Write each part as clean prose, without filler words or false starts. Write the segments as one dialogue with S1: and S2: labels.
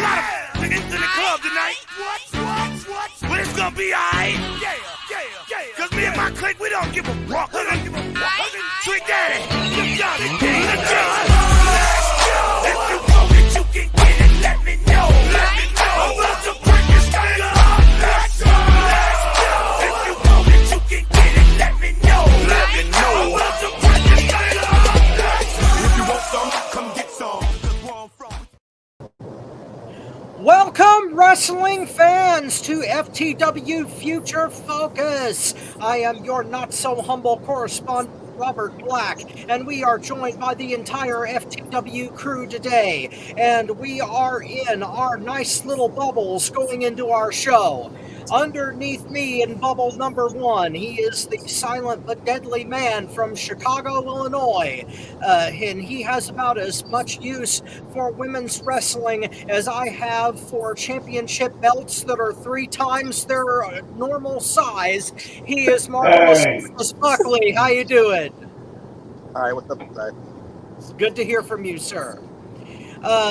S1: lot of niggas in the club tonight. What? But it's gonna be alright. Yeah. Cause me and my clique, we don't give a fuck. Sweet Daddy, good job, good job. If you want it, you can get it. Let me know. I'm about to break this thing up. Let's go. If you want it, you can get it. Let me know. I'm about to break this thing up. If you want some, come get some.
S2: Welcome, wrestling fans, to FTW Future Focus. I am your not-so-humble correspondent, Robert Black, and we are joined by the entire FTW crew today, and we are in our nice little bubbles going into our show. Underneath me in bubble number 1, he is the silent but deadly man from Chicago, Illinois, and he has about as much use for women's wrestling as I have for championship belts that are 3 times their normal size. He is Marvelous Buckley. How you doing?
S3: All right, what's up, guys?
S2: It's good to hear from you, sir.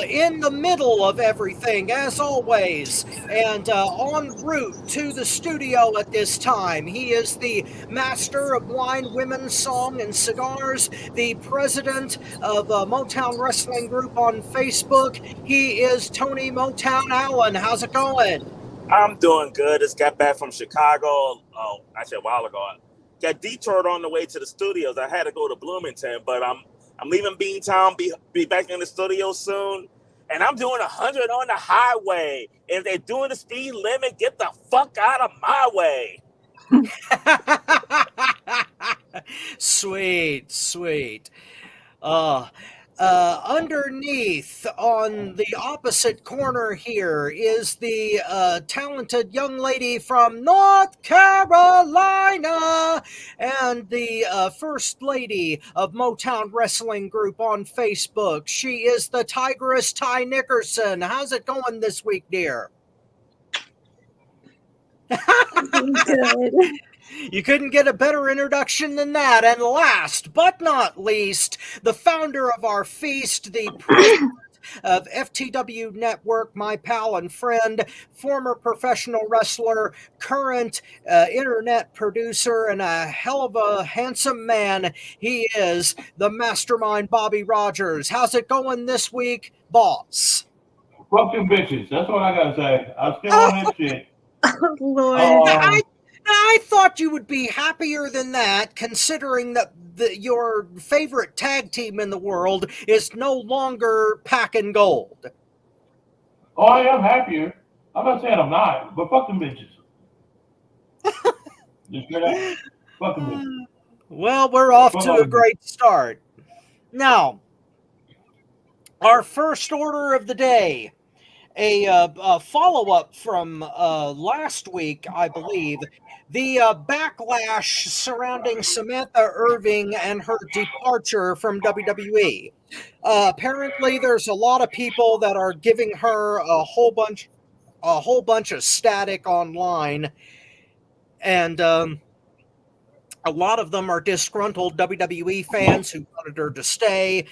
S2: In the middle of everything, as always, and en route to the studio at this time, he is the master of wine, women's song, and cigars, the president of Motown Wrestling Group on Facebook. He is Tony Motown Allen. How's it going?
S4: I'm doing good. Just got back from Chicago, actually a while ago. Got detoured on the way to the studios. I had to go to Bloomington, but I'm leaving Beantown, be back in the studio soon. And I'm doing 100 on the highway. If they're doing the speed limit, get the fuck out of my way.
S2: Sweet. Underneath, on the opposite corner here, is the talented young lady from North Carolina and the first lady of Motown Wrestling Group on Facebook. She is the Tigress Ty Nickerson. How's it going this week, dear?
S5: Good.
S2: You couldn't get a better introduction than that. And last but not least, the founder of our feast, the president of FTW Network, my pal and friend, former professional wrestler, current internet producer, and a hell of a handsome man. He is the mastermind, Bobby Rogers. How's it going this week, boss?
S6: Fuck them bitches. That's what I gotta say. I'm still on that shit.
S5: Oh, Lord.
S2: I thought you would be happier than that, considering that your favorite tag team in the world is no longer packing gold.
S6: Oh, I am happier. I'm not saying I'm not, but fuck them bitches. Just straight up. Fuck them bitches.
S2: Well, we're off to a great start. Now, our first order of the day, a follow-up from last week, I believe, the backlash surrounding Samantha Irving and her departure from WWE. Apparently, there's a lot of people that are giving her a whole bunch of static online, and a lot of them are disgruntled WWE fans who wanted her to stay.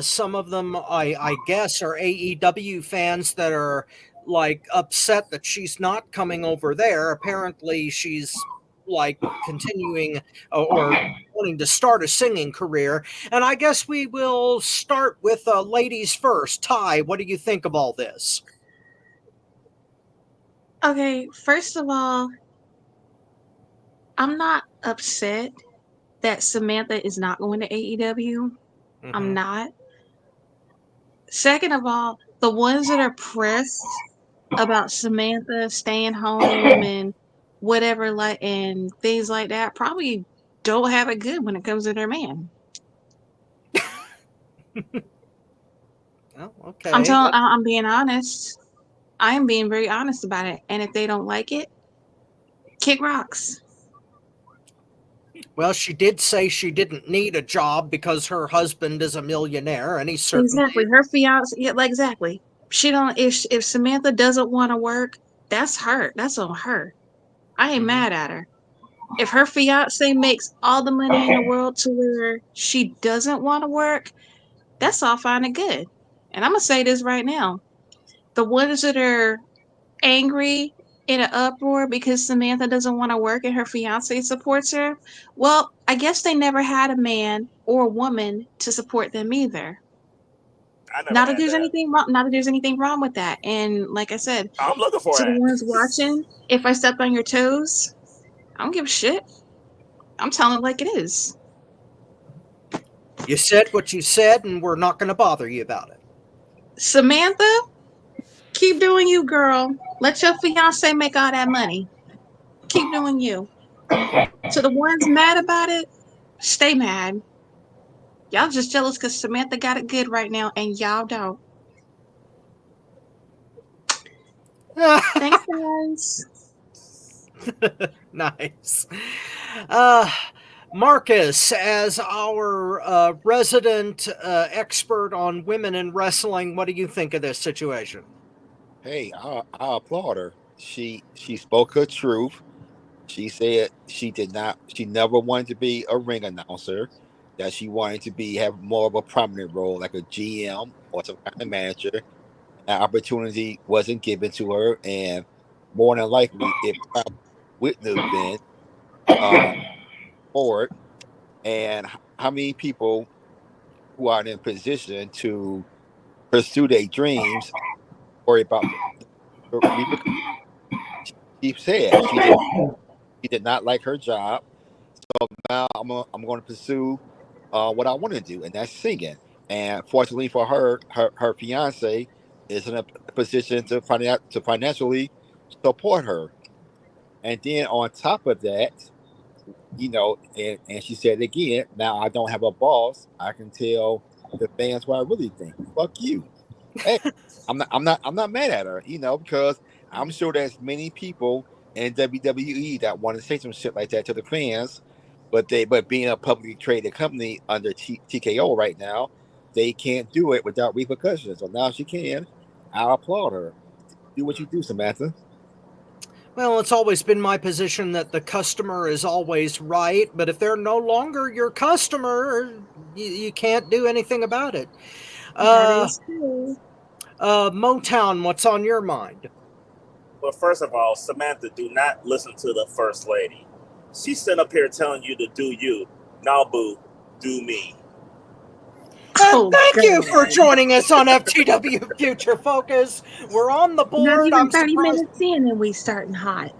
S2: Some of them, I guess, are AEW fans that are like upset that she's not coming over there. Apparently, she's like continuing or wanting to start a singing career. And I guess we will start with ladies first. Ty, what do you think of all this?
S5: Okay, first of all, I'm not upset that Samantha is not going to AEW.
S2: Mm-hmm.
S5: I'm not. Second of all, the ones that are pressed about Samantha staying home and whatever, and things like that, probably don't have it good when it comes to their man.
S2: Oh, okay.
S5: I'm being honest. I am being very honest about it. And if they don't like it, kick rocks.
S2: Well, she did say she didn't need a job because her husband is a millionaire, and he's certainly...
S5: Exactly. Her fiance, yeah, exactly. She don't. If Samantha doesn't want to work, that's her. That's on her. I ain't mad at her. If her fiance makes all the money in the world to where she doesn't want to work, that's all fine and good. And I'm gonna say this right now: The ones that are angry in an uproar because Samantha doesn't want to work and her fiance supports her, well, I guess they never had a man or a woman to support them either.
S4: I never
S5: Not that
S4: had
S5: there's
S4: that.
S5: anything wrong. Not that there's anything wrong with that. And like I said,
S4: I'm looking for
S5: to the
S4: that.
S5: ones watching, if I stepped on your toes, I don't give a shit. I'm telling it like it is.
S2: You said what you said, and we're not going to bother you about it.
S5: Samantha, keep doing you, girl. Let your fiance make all that money. Keep doing you. To the ones mad about it, stay mad. Y'all just jealous because Samantha got it good right now and y'all don't. Thanks, guys.
S2: Nice. Marcus, as our resident expert on women in wrestling, what do you think of this situation?
S7: Hey, I applaud her. She spoke her truth. She said she never wanted to be a ring announcer, that she wanted to have more of a prominent role, like a GM or some kind of manager. That opportunity wasn't given to her, and more than likely, it probably wouldn't have been forward. And how many people who are in a position to pursue their dreams worry about the repercussions? She said she did not like her job. So now I'm going to pursue what I want to do, and that's singing. And fortunately for her, her fiance is in a position to financially support her. And then on top of that, and she said again, now I don't have a boss. I can tell the fans what I really think. Fuck you. Hey, I'm not mad at her, because I'm sure there's many people in WWE that want to say some shit like that to the fans, but being a publicly traded company under TKO right now, they can't do it without repercussions. So now she can. I applaud her. Do what you do, Samantha.
S2: Well, it's always been my position that the customer is always right, but if they're no longer your customer, you can't do anything about it.
S5: That is true.
S2: Motown, what's on your mind?
S4: Well, first of all, Samantha, do not listen to the first lady. She's sitting up here telling you to do you. Now, boo, do me.
S2: And thank you
S5: God.
S2: for joining us on FTW Future Focus. We're on the
S5: Not
S2: board.
S5: even
S2: I'm
S5: 30
S2: surprised.
S5: minutes in and we starting hot.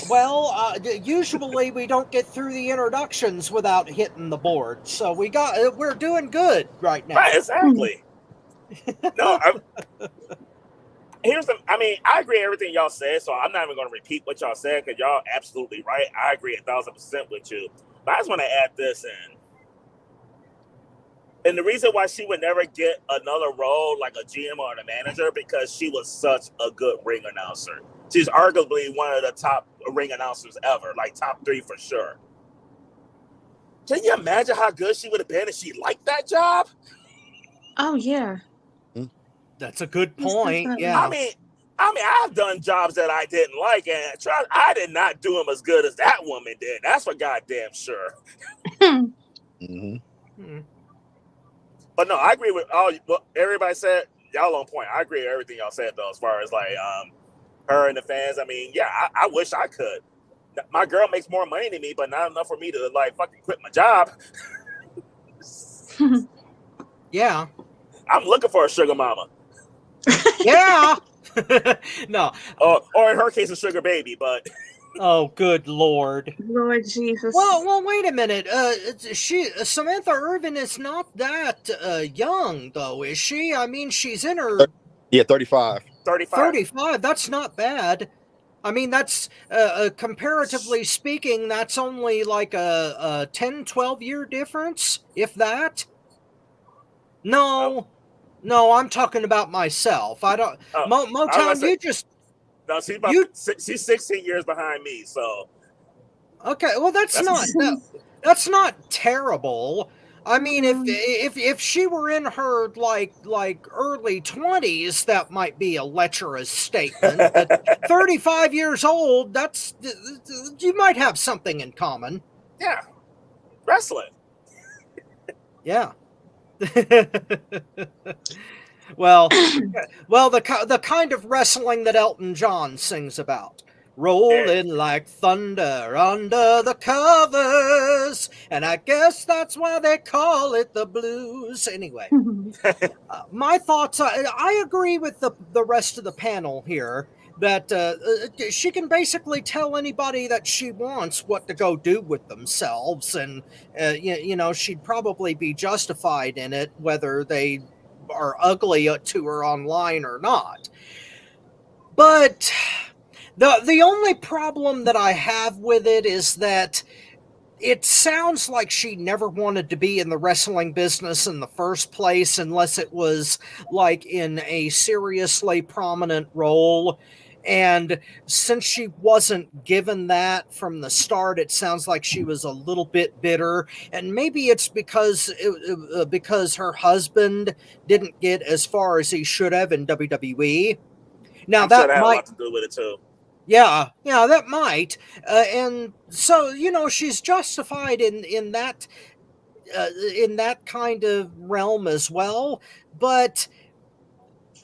S2: Well, usually we don't get through the introductions without hitting the board, so we're doing good right now.
S4: Right, exactly. No, I agree with everything y'all said, so I'm not even going to repeat what y'all said because y'all absolutely right. I agree 1,000% with you. But I just want to add this in. And the reason why she would never get another role like a GM or a manager, because she was such a good ring announcer. She's arguably one of the top ring announcers ever, like top 3 for sure. Can you imagine how good she would have been if she liked that job?
S5: Oh, yeah.
S2: That's a good point. Yeah.
S4: I mean, I've done jobs that I didn't like, and I did not do them as good as that woman did. That's for goddamn sure.
S7: Mm-hmm.
S4: But no, I agree with all what everybody said. Y'all on point. I agree with everything y'all said though, as far as like her and the fans. I mean, yeah, I wish I could. My girl makes more money than me, but not enough for me to like fucking quit my job.
S2: Yeah.
S4: I'm looking for a sugar mama.
S2: Yeah. No.
S4: Or in her case, a sugar baby. But
S2: oh, good Lord.
S5: Lord Jesus.
S2: Well, wait a minute. Samantha Irving is not that young, though, is she? I mean, she's in her
S7: 35.
S2: 35. That's not bad. I mean, that's comparatively speaking, that's only like a 10, 12-year difference, if that. No, I'm talking about myself. I don't. Motown, you just.
S4: No, she's 16 years behind me, so.
S2: Okay, well that's not terrible. I mean, if she were in her like early 20s, that might be a lecherous statement. But 35 years old, you might have something in common.
S4: Yeah, wrestling.
S2: Yeah. Well, the kind of wrestling that Elton John sings about. Rolling like thunder under the covers, and I guess that's why they call it the blues. Anyway, my thoughts. I agree with the rest of the panel here that she can basically tell anybody that she wants what to go do with themselves, and you know, she'd probably be justified in it, whether they are ugly to her online or not. But the only problem that I have with it is that it sounds like she never wanted to be in the wrestling business in the first place, unless it was like in a seriously prominent role. And since she wasn't given that from the start, it sounds like she was a little bit bitter. And maybe it's because her husband didn't get as far as he should have in WWE. Now
S4: I'm sure
S2: that
S4: that had a
S2: might
S4: lot to do with it too.
S2: yeah, that might, and so you know she's justified in that kind of realm as well. But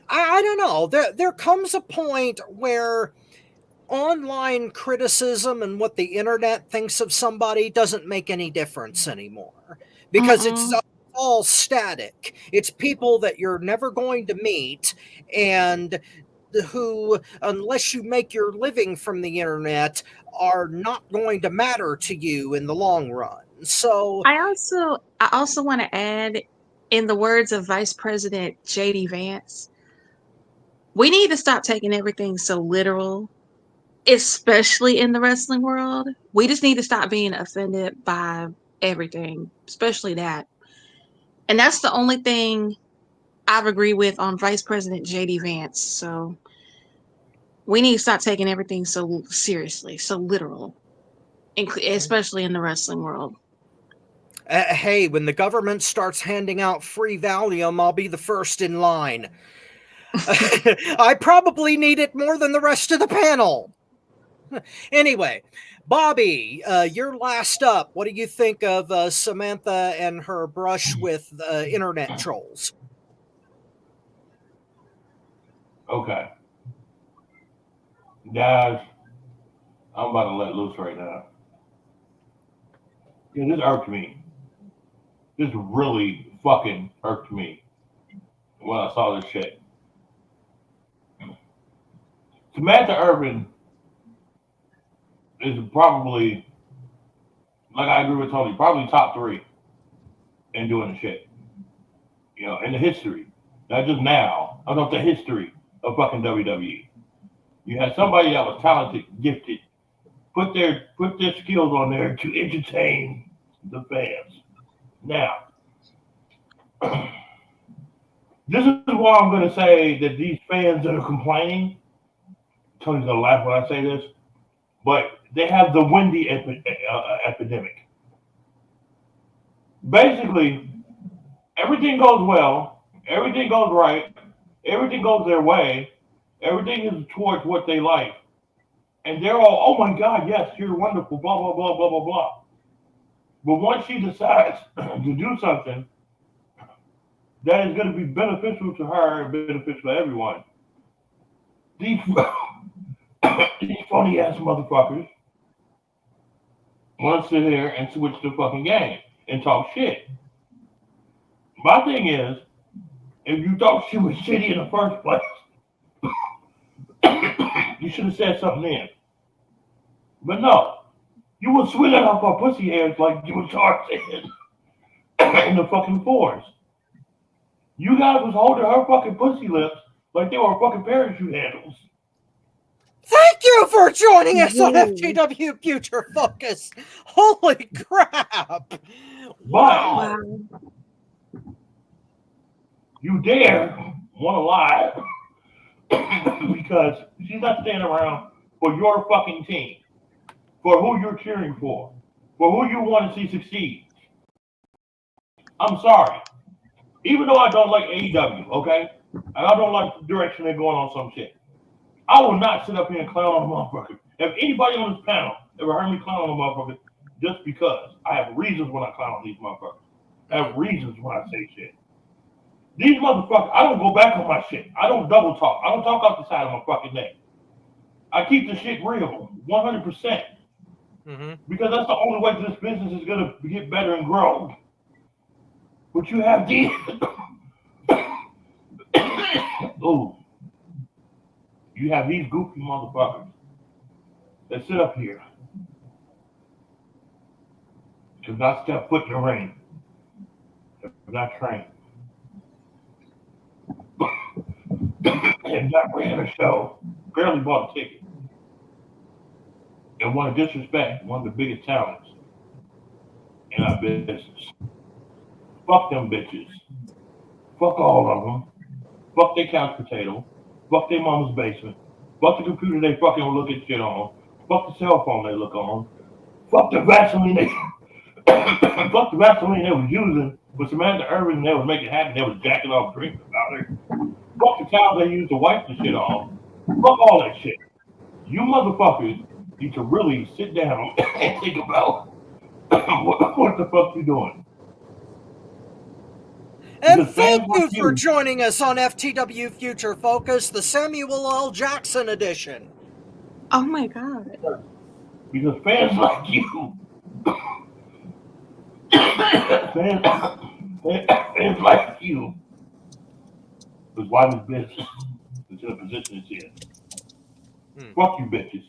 S2: I don't know. There comes a point where online criticism and what the internet thinks of somebody doesn't make any difference anymore, because it's
S5: Mm-mm.
S2: all static. It's people that you're never going to meet, and who, unless you make your living from the internet, are not going to matter to you in the long run. So,
S5: I also want to add, in the words of Vice President JD Vance, we need to stop taking everything so literal, especially in the wrestling world. We just need to stop being offended by everything, especially that. And that's the only thing I've agreed with on Vice President JD Vance. So we need to stop taking everything so seriously, so literal, especially in the wrestling world.
S2: hey, when the government starts handing out free Valium, I'll be the first in line. I probably need it more than the rest of the panel. Anyway, Bobby, you're last up. What do you think of Samantha and her brush with internet trolls?
S6: Okay. Guys, I'm about to let loose right now. Yeah, this irked me. This really fucking irked me when I saw this shit. Samantha Irving is probably, like I agree with Tony, probably top 3 in doing the shit. You know, in the history. Not just now. I know the history of fucking WWE. You had somebody that was talented, gifted, put their skills on there to entertain the fans. Now, this is why I'm going to say that these fans that are complaining, Tony's going to laugh when I say this, but they have the Wendy epidemic. Basically, everything goes well, everything goes right, everything goes their way, everything is towards what they like. And they're all, oh my God, yes, you're wonderful, blah, blah, blah, blah, blah, blah. But once she decides to do something that is going to be beneficial to her and beneficial to everyone, these funny ass motherfuckers want to sit here and switch the fucking game and talk shit. My thing is, if you thought she was shitty in the first place, you should have said something then. But no, you were swinging off her pussy hairs like you were Tarzan in the fucking forest. You guys was holding her fucking pussy lips like they were fucking parachute handles.
S2: Thank you for joining us on
S5: Whoa.
S2: FTW Future Focus. Holy crap! Wow.
S5: Wow.
S6: You dare want to lie because she's not standing around for your fucking team, for who you're cheering for who you want to see succeed. I'm sorry. Even though I don't like AEW, okay? And I don't like the direction they're going on some shit. I will not sit up here and clown on a motherfucker. If anybody on this panel ever heard me clown on a motherfucker, just because I have reasons when I clown on these motherfuckers. I have reasons when I say shit. These motherfuckers, I don't go back on my shit. I don't double talk. I don't talk off the side of my fucking neck. I keep the shit real, 100%. Because that's the only way this business is going to get better and grow. But you have these... Ooh. You have these goofy motherfuckers that sit up here have not stepped foot in the ring, have not trained, have not ran a show, barely bought a ticket, and want to disrespect one of the biggest talents in our business. Fuck them bitches. Fuck all of them. Fuck their couch potato. Fuck their mama's basement. Fuck the computer they fucking look at shit on. Fuck the cell phone they look on. Fuck the Vaseline they fuck the Vaseline they was using with Samantha Irving and they was making happen. They was jacking off drinking about her. Fuck the towels they used to wipe the shit on. Fuck all that shit. You motherfuckers need to really sit down and think about what the fuck you doing.
S2: And thank you for joining us on FTW Future Focus, the Samuel L. Jackson edition.
S5: Oh my God.
S6: Because fans like you, fans like you, is why this business is in a position it's in. Fuck you bitches.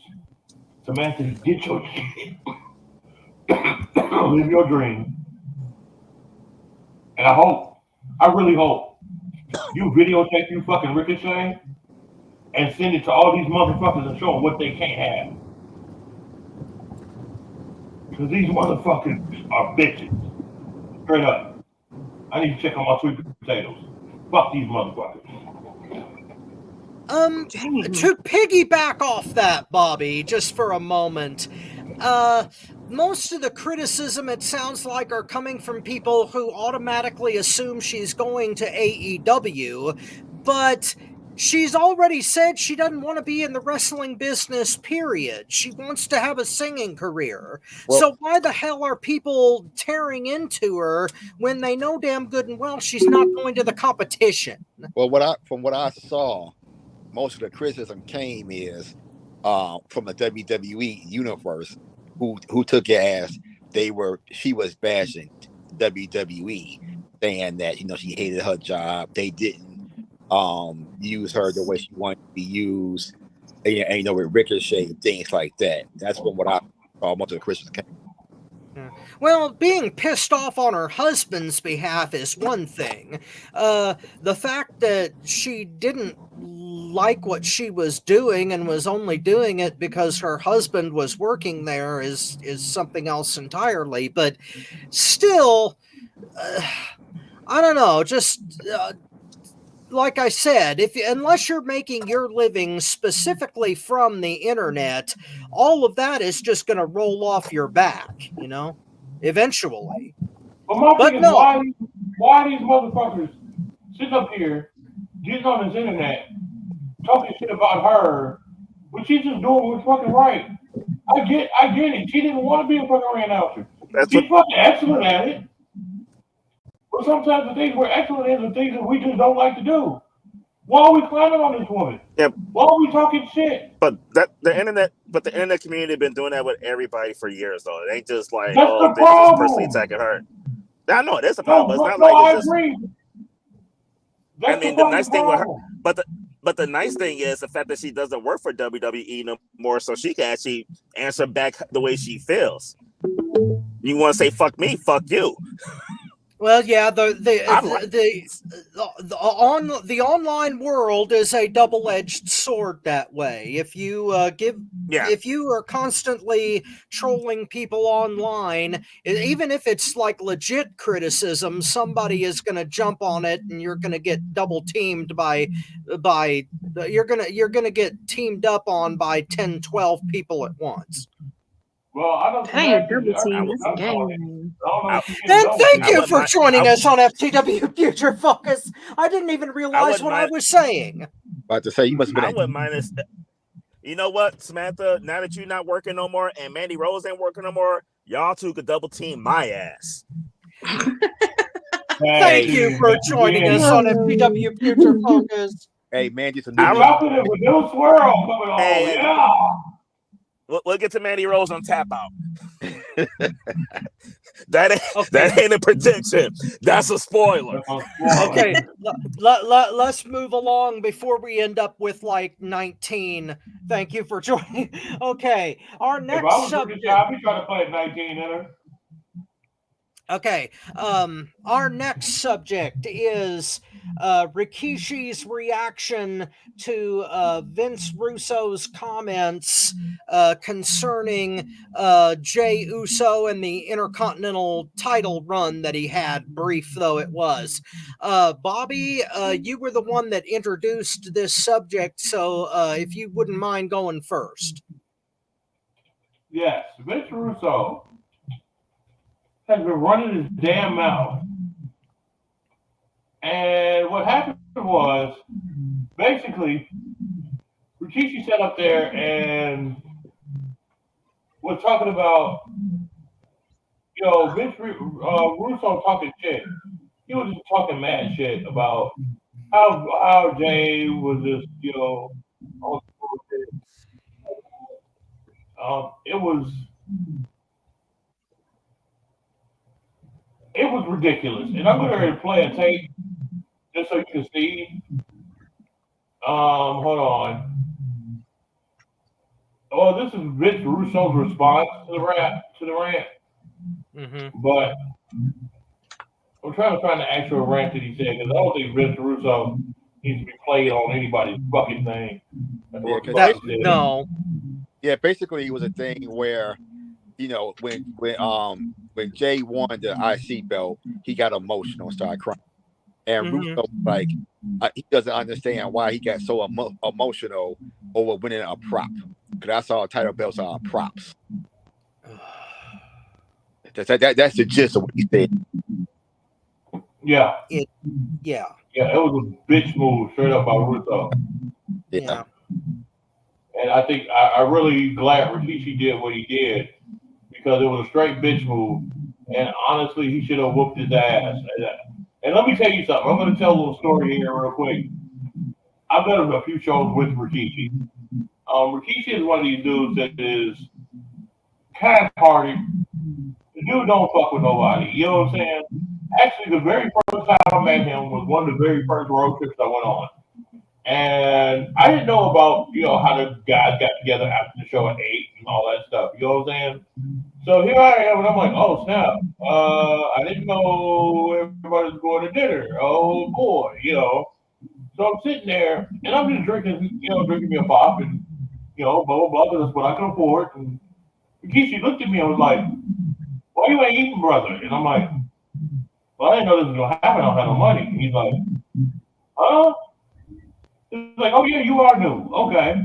S6: Samantha, get your shit. Live your dream. And I really hope you videotape you fucking Ricochet and send it to all these motherfuckers and show them what they can't have. Because these motherfuckers are bitches. Straight up. I need to check on my sweet potatoes. Fuck these motherfuckers.
S2: To piggyback off that, Bobby, just for a moment, most of the criticism, it sounds like, are coming from people who automatically assume she's going to AEW, but she's already said she doesn't want to be in the wrestling business, period. She wants to have a singing career. Well, so why the hell are people tearing into her when they know damn good and well she's not going to the competition?
S7: Well, from what I saw, most of the criticism came is from the WWE universe, who took it as she was bashing WWE, saying that she hated her job. They didn't use her the way she wanted to be used, and with Ricochet, things like that. That's from what I saw. Most of the criticism came.
S2: Well, being pissed off on her husband's behalf is one thing. The fact that she didn't like what she was doing and was only doing it because her husband was working there is something else entirely. But still, I don't know, just... like I said, unless you're making your living specifically from the internet, all of that is just going to roll off your back, eventually.
S6: But my thing is, why these motherfuckers sit up here, getting on this internet, talking shit about her, when she's just doing what's fucking right. I get it. She didn't want to be a fucking ring announcer. She's fucking excellent at it. But sometimes the things we're excellent in are things that we just don't like to do. Why are we clowning on this woman?
S4: Yeah.
S6: Why are we talking shit?
S4: But the internet community has been doing that with everybody for years, though. It ain't just like,
S6: that's
S4: they're just personally attacking her. I know that's a problem, but it's not like it's
S6: agree.
S4: I mean, the nice thing with her, but the nice thing is the fact that she doesn't work for WWE no more, so she can actually answer back the way she feels. You want to say "fuck me," "fuck you."
S2: Well, yeah, the online world is a double-edged sword that way. If you if you are constantly trolling people online, even if it's like legit criticism, somebody is going to jump on it, and you're going to get double teamed you're going to get teamed up on by 10, 12 people at once.
S6: Well, I don't
S5: double team this game.
S2: And thank you for joining us on FTW Future Focus. I didn't even realize what I was saying.
S7: About to say, you must have been.
S4: I wouldn't mind this. You know what, Samantha? Now that you're not working no more, and Mandy Rose ain't working no more, y'all two could double team my ass.
S2: Thank you for joining us on FTW Future Focus.
S7: Hey, man, just a
S6: We're
S7: new
S6: dropping it with no swirl coming on.
S4: Hey,
S6: Yeah.
S4: We'll get to Mandy Rose on tap out. That ain't a prediction. That's a spoiler.
S2: Okay, let's move along before we end up with like 19. Thank you for joining. Okay, our
S6: If I
S2: next
S6: was
S2: subject.
S6: I'd be trying to play at 19 in her.
S2: Okay, our next subject is Rikishi's reaction to Vince Russo's comments concerning Jey Uso and the Intercontinental title run that he had, brief though it was. Bobby, you were the one that introduced this subject, so if you wouldn't mind going first.
S6: Yes, Vince Russo has been running his damn mouth. And what happened was, basically, Rikishi sat up there and was talking about, Vince Russo talking shit. He was just talking mad shit about how Jey was just, on bullshit. It was ridiculous. And I'm going to play a tape just so you can see. Hold on. Oh, this is Vince Russo's response to the rant.
S2: Mm-hmm.
S6: But I'm trying to find the actual rant that he said, because I don't think Vince Russo needs to be played on anybody's fucking thing.
S2: No.
S7: Yeah, basically it was a thing where, when Jey won the IC belt, he got emotional and started crying. And Russo, he doesn't understand why he got so emotional over winning a prop. Because I saw title belts are props. That's the gist of what he said.
S6: Yeah.
S2: Yeah,
S6: it was a bitch move straight up by Russo.
S2: Yeah.
S6: And I think I'm really glad Rikishi did what he did, because it was a straight bitch move. And honestly, he should have whooped his ass. And let me tell you something. I'm going to tell a little story here real quick. I've done a few shows with Rikishi. Rikishi is one of these dudes that is kind hearted. The dude don't fuck with nobody. You know what I'm saying? Actually, the very first time I met him was one of the very first road trips I went on. And I didn't know about, how the guys got together after the show at 8 and all that stuff. You know what I'm saying? So here I am, and I'm like, oh, snap. I didn't know everybody was going to dinner. Oh, boy, So I'm sitting there, and I'm just drinking me a pop, and, blah, blah, blah, because that's what I can afford. And Rikishi looked at me and was like, why you ain't eating, brother? And I'm like, well, I didn't know this was going to happen. I don't have no money. And he's like, huh? He's like, oh, yeah, you are new. Okay.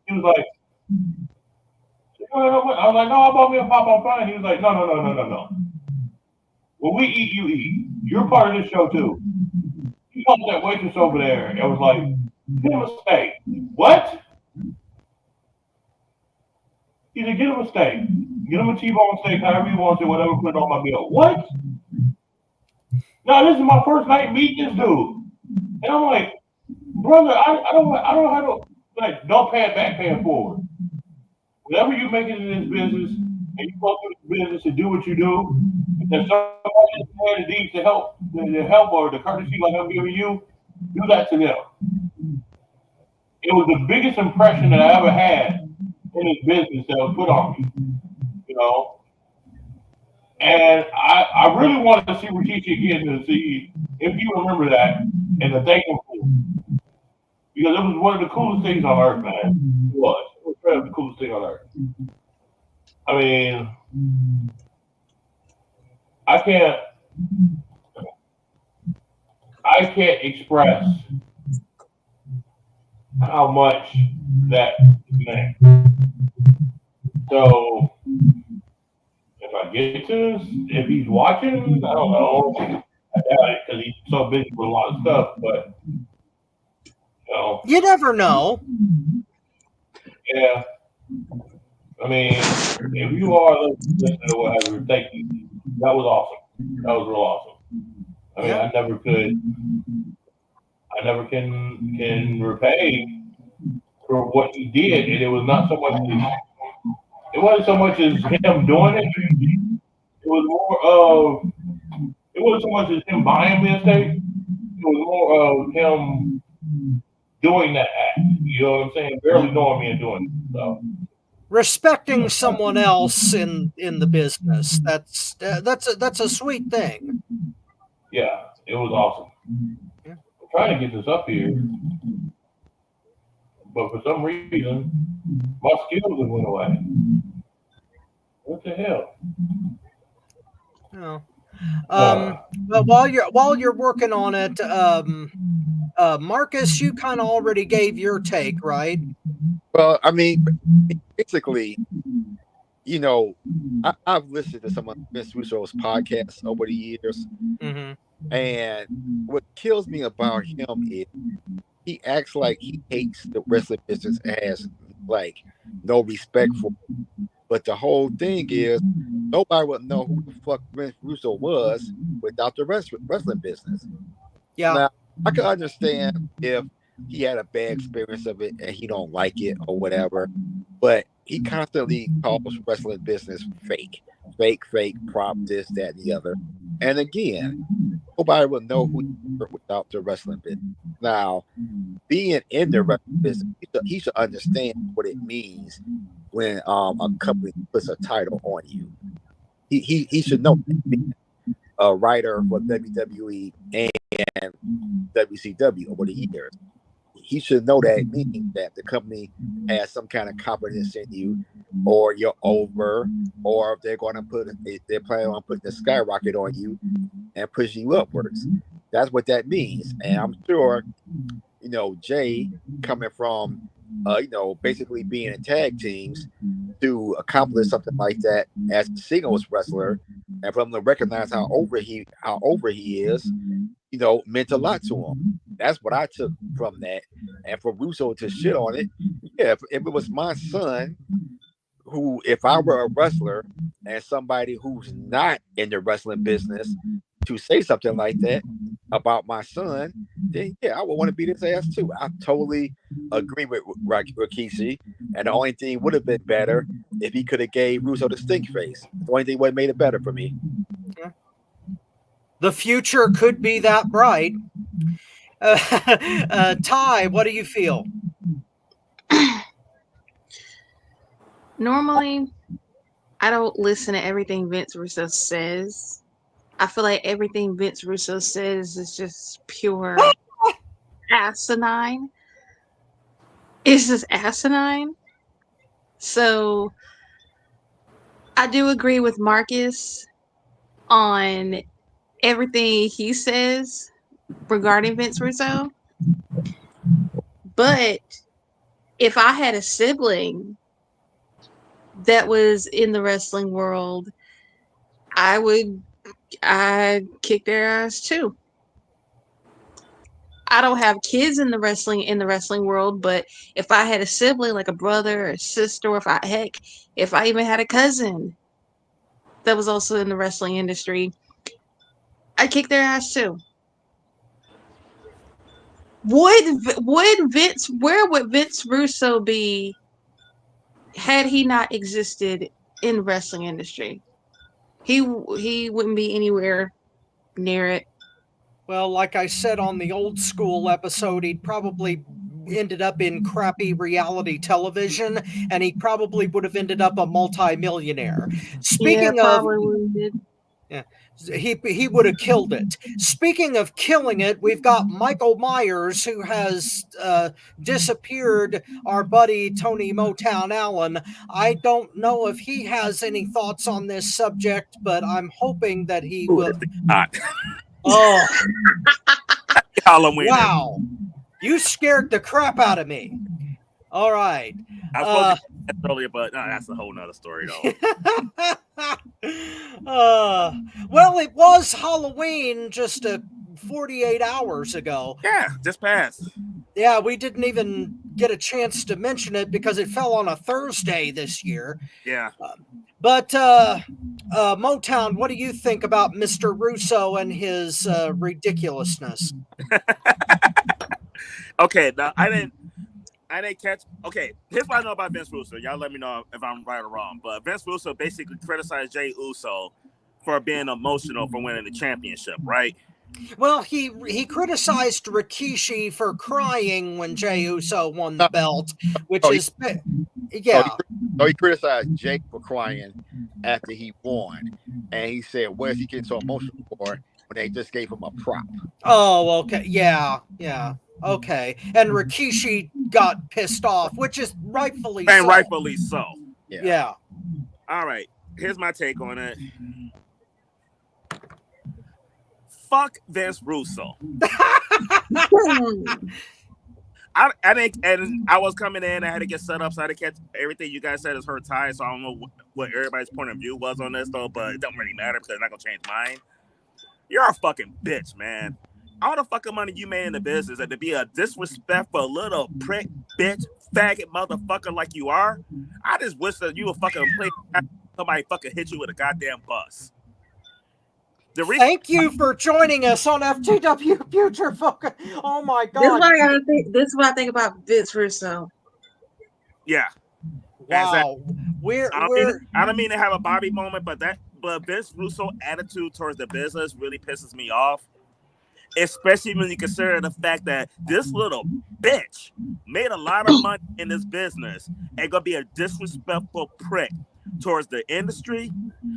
S6: He was like, I was like, no, I bought me a pop, I'm fine. He was like, no. When we eat, you eat. You're part of this show, too. He called that waitress over there and was like, get him a steak. What? He said, get him a steak. Get him a T-bone steak, however you want it, whatever, put it on my bill. What? No, this is my first night meeting this dude. And I'm like, brother, I don't have to, don't pay it back, pay it forward. Whatever you make it in this business, and you go through this business and do what you do, if there's somebody that's there that needs the help or the courtesy like I'm giving you, do that to them. It was the biggest impression that I ever had in this business that was put on me, And I really wanted to see Rikishi again to see if you remember that and to thank him for it. Because it was one of the coolest things on earth, man. It was. It was really the coolest thing on earth. I mean, I can't express how much that meant. So, if I get to this, if he's watching, I don't know. I doubt it because he's so busy with a lot of stuff, but,
S2: you never know.
S6: Yeah. I mean, if you are listening to whatever, thank you. That was awesome. That was real awesome. I mean, I never can repay for what he did, and it was not so much it wasn't so much as him doing it. It was more of it wasn't so much as him buying me a steak. It was more of him doing that act. You know what I'm saying? Barely knowing me and doing it. So
S2: Respecting someone else in the business. That's a sweet thing.
S6: yeah, it was awesome.
S2: Yeah.
S6: I'm trying to get this up here, but for some reason my skills have went away. What the hell?
S2: No. But while you're working on it, Marcus, you kind of already gave your take, right?
S7: Well, I mean, basically, you know, I've listened to some of Vince Russo's podcasts over the years, and what kills me about him is he acts like he hates the wrestling business and has like no respect for it. But the whole thing is nobody would know who the fuck Vince Russo was without the wrestling business.
S2: Yeah.
S7: Now, I can understand if he had a bad experience of it and he don't like it or whatever, but he constantly calls wrestling business fake, prop, this, that, and the other. And again, nobody will know who you are without the wrestling business. Now, being in the wrestling business, he should understand what it means when a company puts a title on you. He should know that, being a writer for WWE and WCW over the years. He should know that it means that the company has some kind of confidence in you, or you're over, or they're planning on putting the skyrocket on you and pushing you upwards. That's what that means. And I'm sure, Jey, coming from, basically being in tag teams, to accomplish something like that as a singles wrestler, and for him to recognize how over he is, meant a lot to him. That's what I took from that. And for Russo to shit on it, yeah, if it was my son, who, if I were a wrestler and somebody who's not in the wrestling business to say something like that about my son, then yeah, I would want to beat his ass too. I totally agree with Rikishi, and the only thing would have been better if he could have gave Russo the stink face. The only thing would have made it better for me.
S2: The future could be that bright. Ty, what do you feel?
S5: Normally, I don't listen to everything Vince Russo says. I feel like everything Vince Russo says is just pure asinine. It's just asinine. So I do agree with Marcus on everything he says regarding Vince Russo. But if I had a sibling that was in the wrestling world, I'd kick their ass too. I don't have kids in the wrestling world, but if I had a sibling, like a brother or a sister, or if I even had a cousin that was also in the wrestling industry, I'd kick their ass too. Where would Vince Russo be had he not existed in the wrestling industry? He wouldn't be anywhere near it.
S2: Well, like I said on the old school episode, he'd probably ended up in crappy reality television, and he probably would have ended up a multi-millionaire. Speaking of, yeah, he would have killed it. Speaking of killing it, we've got Michael Myers, who has disappeared our buddy Tony Motown Allen. I don't know if he has any thoughts on this subject, but I'm hoping that he will. Oh,
S4: Halloween.
S2: Wow. You scared the crap out of me. All right.
S4: I was supposed to say that earlier, but no, that's a whole nother story, though.
S2: Well, it was Halloween just 48 hours ago.
S4: Yeah, just passed.
S2: Yeah, we didn't even get a chance to mention it because it fell on a Thursday this year.
S4: Yeah.
S2: But Motown, what do you think about Mr. Russo and his ridiculousness?
S4: Okay, now I didn't catch. Okay, here's what I know about Vince Russo. Y'all let me know if I'm right or wrong. But Vince Russo basically criticized Jey Uso for being emotional for winning the championship, right?
S2: Well, he criticized Rikishi for crying when Jey Uso won the belt, which
S7: Oh,
S2: is yeah.
S7: he criticized Jake for crying after he won, and he said, "Where's he getting so emotional for when they just gave him a prop?"
S2: Oh, okay, yeah, okay. And Rikishi got pissed off, which is rightfully
S4: And
S2: so.
S4: rightfully so.
S2: Yeah.
S4: All right, here's my take on it. Fuck Vince Russo. I think, and I was coming in. I had to get set up, so I had to catch everything you guys said is her tie. So I don't know what everybody's point of view was on this, though. But it don't really matter because it's not gonna change mine. You're a fucking bitch, man. All the fucking money you made in the business, and to be a disrespectful little prick, bitch, faggot, motherfucker like you are, I just wish that you would fucking play. Somebody fucking hit you with a goddamn bus.
S2: Thank you for joining us on FTW Future Focus. Oh my God!
S5: This is what I think about Vince Russo.
S4: Yeah.
S2: Wow.
S4: I don't mean to have a Bobby moment, but Vince Russo attitude towards the business really pisses me off. Especially when you consider the fact that this little bitch made a lot of money in this business and gonna be a disrespectful prick towards the industry,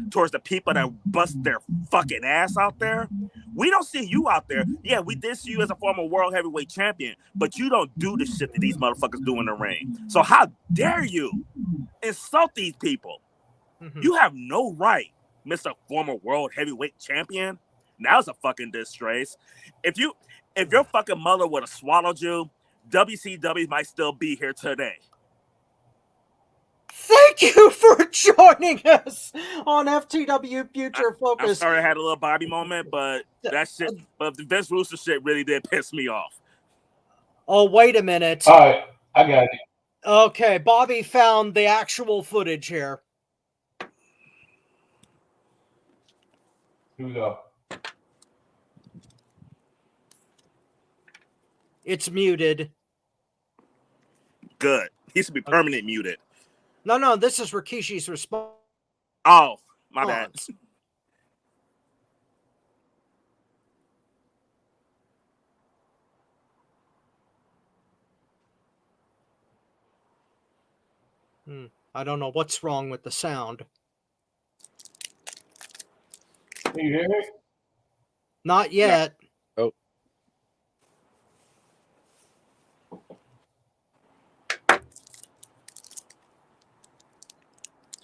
S4: towards the people that bust their fucking ass out there. We don't see you out there. Yeah, we did see you as a former world heavyweight champion, but you don't do the shit that these motherfuckers do in the ring. So how dare you insult these people? Mm-hmm. You have no right, Mr. Former world heavyweight champion. Now it's a fucking disgrace. If your fucking mother would have swallowed you, WCW might still be here today.
S2: Thank you for joining us on FTW Future Focus.
S4: I'm sorry I had a little Bobby moment, but that shit, but the Vince Russo shit really did piss me off.
S2: Oh, wait a minute.
S6: All right, I got it.
S2: Okay, Bobby found the actual footage here.
S6: Here we go.
S2: It's muted.
S4: Good. He should be permanent muted.
S2: No, this is Rikishi's response.
S4: Oh, my bad.
S2: I don't know what's wrong with the sound.
S6: Can you hear me?
S2: Not yet.
S7: Oh.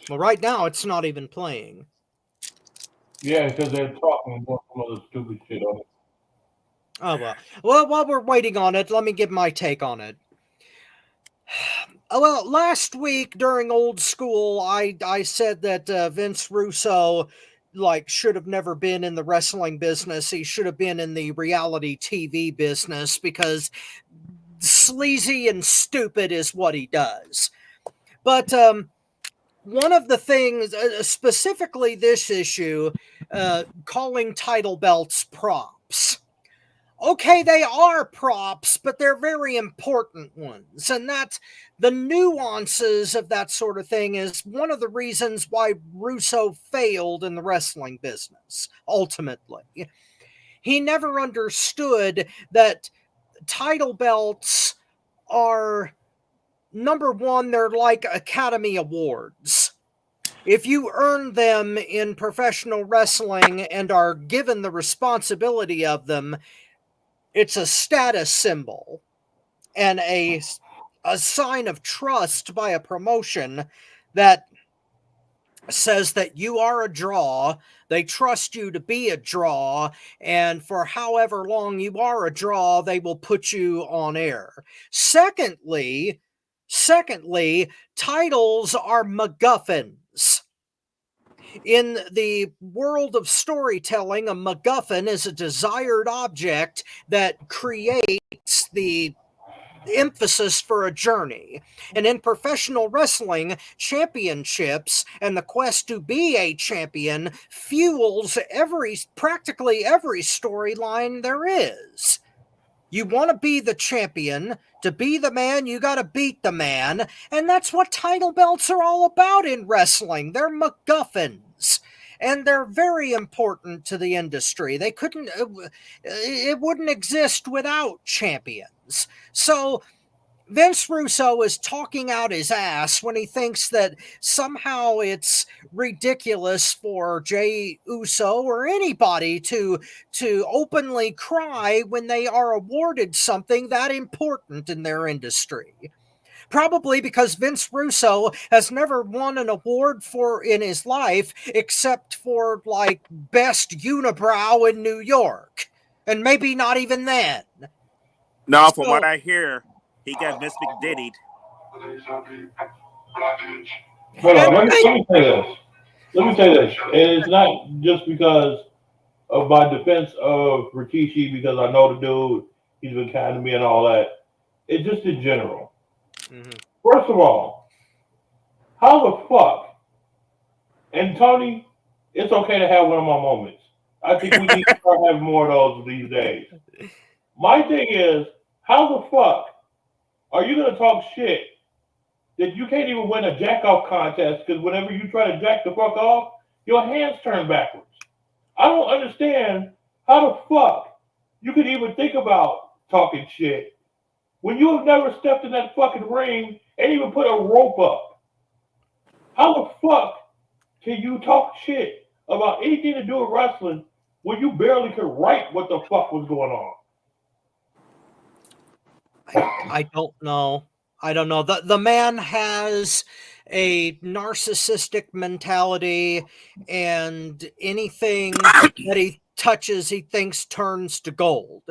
S2: Well, right now it's not even playing.
S6: Yeah, because they're talking about some other stupid shit on it.
S2: Oh, well, while we're waiting on it, let me give my take on it. Well, last week during Old School, I said that Vince Russo should have never been in the wrestling business. He should have been in the reality TV business because sleazy and stupid is what he does. But one of the things, specifically this issue, calling title belts props. Okay, they are props, but they're very important ones. And that's the nuances of that sort of thing is one of the reasons why Russo failed in the wrestling business, ultimately. He never understood that title belts are, number one, they're like Academy Awards. If you earn them in professional wrestling and are given the responsibility of them, it's a status symbol and a sign of trust by a promotion that says that you are a draw. They trust you to be a draw, and for however long you are a draw, they will put you on air. Secondly, titles are MacGuffins. In the world of storytelling, a MacGuffin is a desired object that creates the emphasis for a journey. And in professional wrestling, championships and the quest to be a champion fuels practically every storyline there is. You want to be the champion. To be the man, you got to beat the man. And that's what title belts are all about in wrestling. They're MacGuffins. And they're very important to the industry. It wouldn't exist without champions. So Vince Russo is talking out his ass when he thinks that somehow it's ridiculous for Jey Uso or anybody to openly cry when they are awarded something that important in their industry. Probably because Vince Russo has never won an award in his life except for like best unibrow in New York. And maybe not even then.
S4: No, from what I hear, he got Vince McDiddied.
S6: Hold on, let me say this. Let me say this. And it's not just because of my defense of Rikishi, because I know the dude, he's been kind to me and all that. It's just in general. Mm-hmm. First of all, how the fuck? And Tony, it's okay to have one of my moments. I think we need to start having more of those these days. My thing is, how the fuck are you going to talk shit that you can't even win a jack-off contest because whenever you try to jack the fuck off, your hands turn backwards? I don't understand how the fuck you could even think about talking shit when you have never stepped in that fucking ring and even put a rope up. How the fuck can you talk shit about anything to do with wrestling when you barely could write what the fuck was going on?
S2: I don't know. I don't know. The man has a narcissistic mentality, and anything that he touches, he thinks turns to gold.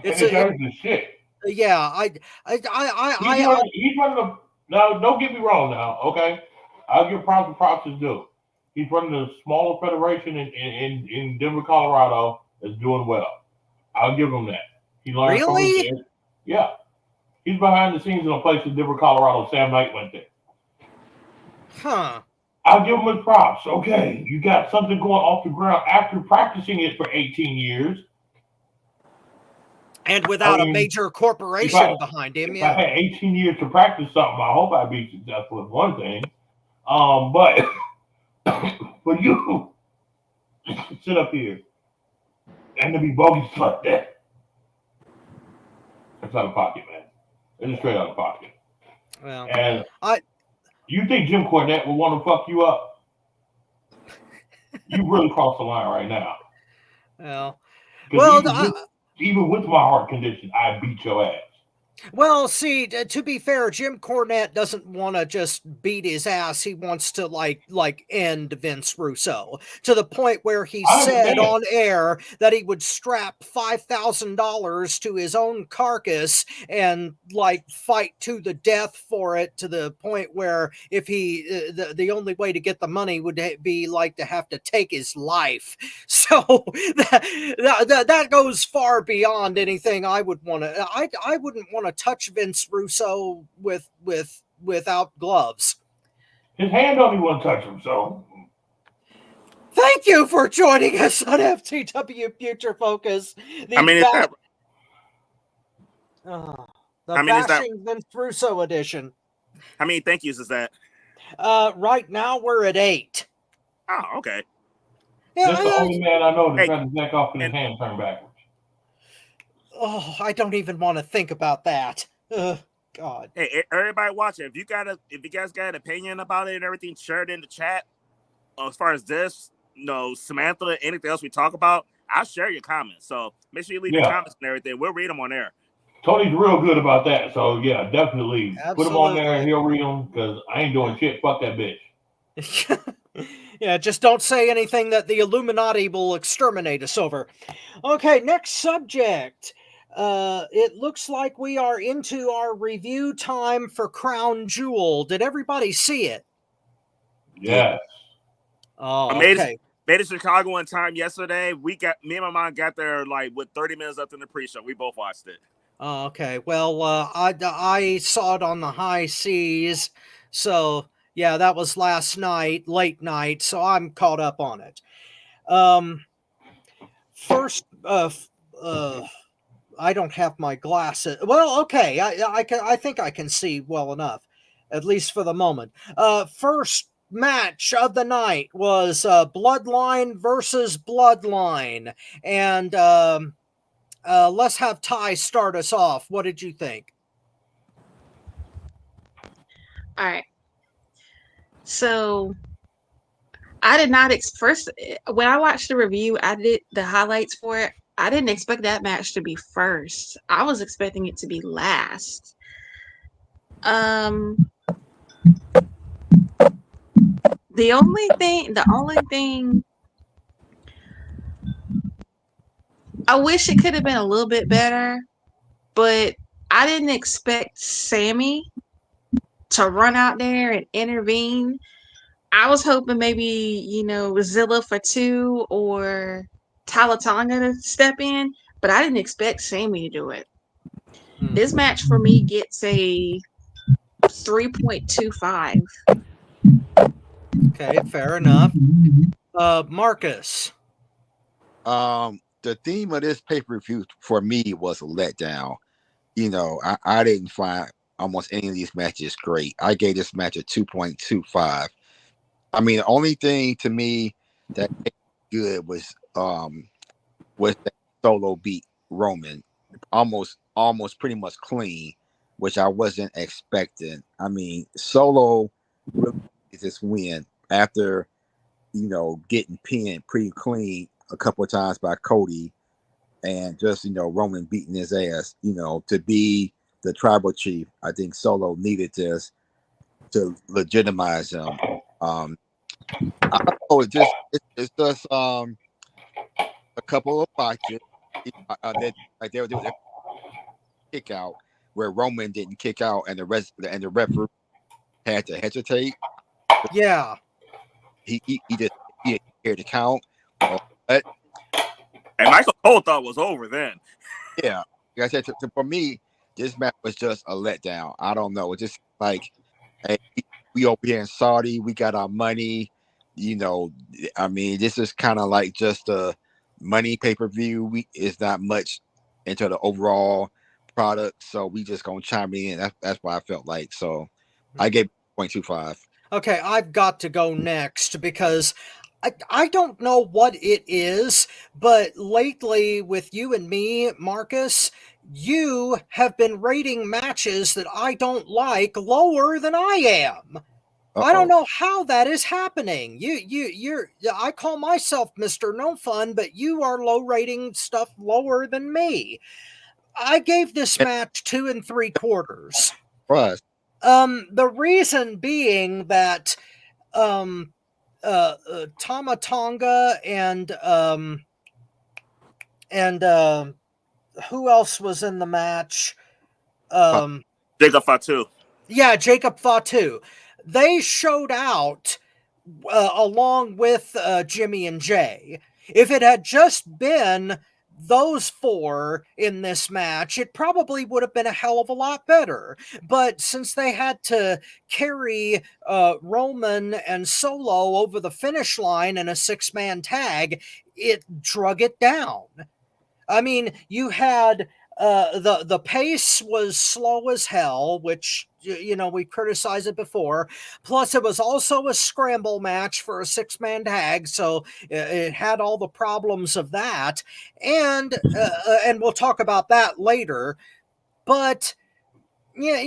S6: It's a shit.
S2: Yeah,
S6: he's running the. Now, don't get me wrong. Now, okay, I'll give props is due. He's running a smaller federation in Denver, Colorado. That's doing well. I'll give him that. He learned from his dad. Yeah. He's behind the scenes in a place in Denver, Colorado. Sam Knight went there.
S2: Huh.
S6: I'll give him his props. Okay, you got something going off the ground after practicing it for 18 years.
S2: And without a major corporation behind him.
S6: If I had 18 years to practice something, I hope I'd be successful at one thing. But for you to sit up here and to be bogus like that, it's out of pocket, man. It's straight out of pocket.
S2: Well,
S6: and you think Jim Cornette would want to fuck you up? You really crossed the line right now. Even with my heart condition, I beat your ass.
S2: Well, see, to be fair, Jim Cornette doesn't want to just beat his ass. He wants to like end Vince Russo to the point where he said on air that he would strap $5,000 to his own carcass and like fight to the death for it, to the point where if he the only way to get the money would be like to have to take his life. So that goes far beyond anything I would want to. I wouldn't want to touch Vince Russo without gloves.
S6: His hand don't even want to touch him, so.
S2: Thank you for joining us on FTW Future Focus. The Bashing Vince Russo edition.
S4: How many thank yous is that?
S2: Right now we're at 8.
S4: Oh, okay.
S6: Yeah, that's the only man I know that got his neck off and his hand turned backwards.
S2: Oh, I don't even want to think about that. God.
S4: Hey, everybody watching, if you guys got an opinion about it and everything, share it in the chat. As far as this, Samantha, anything else we talk about, I'll share your comments. So make sure you leave your comments and everything. We'll read them on air.
S6: Tony's real good about that. So yeah, definitely put them on there and he'll read them because I ain't doing shit. Fuck that bitch.
S2: Yeah, just don't say anything that the Illuminati will exterminate us over. Okay, next subject. It looks like we are into our review time for Crown Jewel. Did everybody see it?
S6: Yes.
S2: Oh,
S4: okay. Made it to Chicago in time yesterday. Me and my mom got there like with 30 minutes left in the pre-show. We both watched it.
S2: Okay. Well, I saw it on the high seas, so yeah, that was last night, late night. So I'm caught up on it. Um, first, I don't have my glasses. Well, okay, I think I can see well enough, at least for the moment. First match of the night was Bloodline versus Bloodline, and let's have Ty start us off. What did you think?
S5: All right. So I did not first when I watched the review, I did the highlights for it. I didn't expect that match to be first. I was expecting it to be last. The only thing I wish it could have been a little bit better, but I didn't expect Sammy to run out there and intervene. I was hoping maybe, Zilla for two or Talatanga to step in, but I didn't expect Sammy to do it. This match for me gets a 3.25.
S2: Okay, fair enough. Marcus.
S7: The theme of this pay-per-view for me was a letdown. I didn't find almost any of these matches great. I gave this match a 2.25. I mean, the only thing to me that made it good was that Solo beat Roman almost pretty much clean, which I wasn't expecting. I mean, Solo really is this win after getting pinned pretty clean a couple of times by Cody, and just Roman beating his ass. To be the tribal chief, I think Solo needed this to legitimize him. I don't know, it's just a couple of botches. They were kick out where Roman didn't kick out, and the referee had to hesitate.
S2: Yeah.
S7: He just he here to count. But
S4: And Michael Cole thought it was over then.
S7: yeah, like I said, for me, this match was just a letdown. I don't know. It's just like, hey, we over here in Saudi, we got our money. I mean, this is kind of like just a money pay-per-view. It's not much into the overall product, so we just gonna chime in. That's what I felt like. So I gave 0.25.
S2: Okay, I've got to go next because I don't know what it is, but lately with you and me, Marcus, you have been rating matches that I don't like lower than I am. I don't know how that is happening. You're I call myself Mr. No Fun, but you are low rating stuff lower than me. I gave this match 2 3/4.
S7: Plus,
S2: The reason being that Tama Tonga and who else was in the match?
S4: Jacob Fatu.
S2: Yeah, Jacob Fatu. They showed out along with Jimmy and Jey. If it had just been those four in this match, it probably would have been a hell of a lot better. But since they had to carry Roman and Solo over the finish line in a 6-man tag, it drug it down. I mean, you had the pace was slow as hell, which we criticized it before. Plus, it was also a scramble match for a 6-man tag, so it had all the problems of that. And we'll talk about that later. But yeah,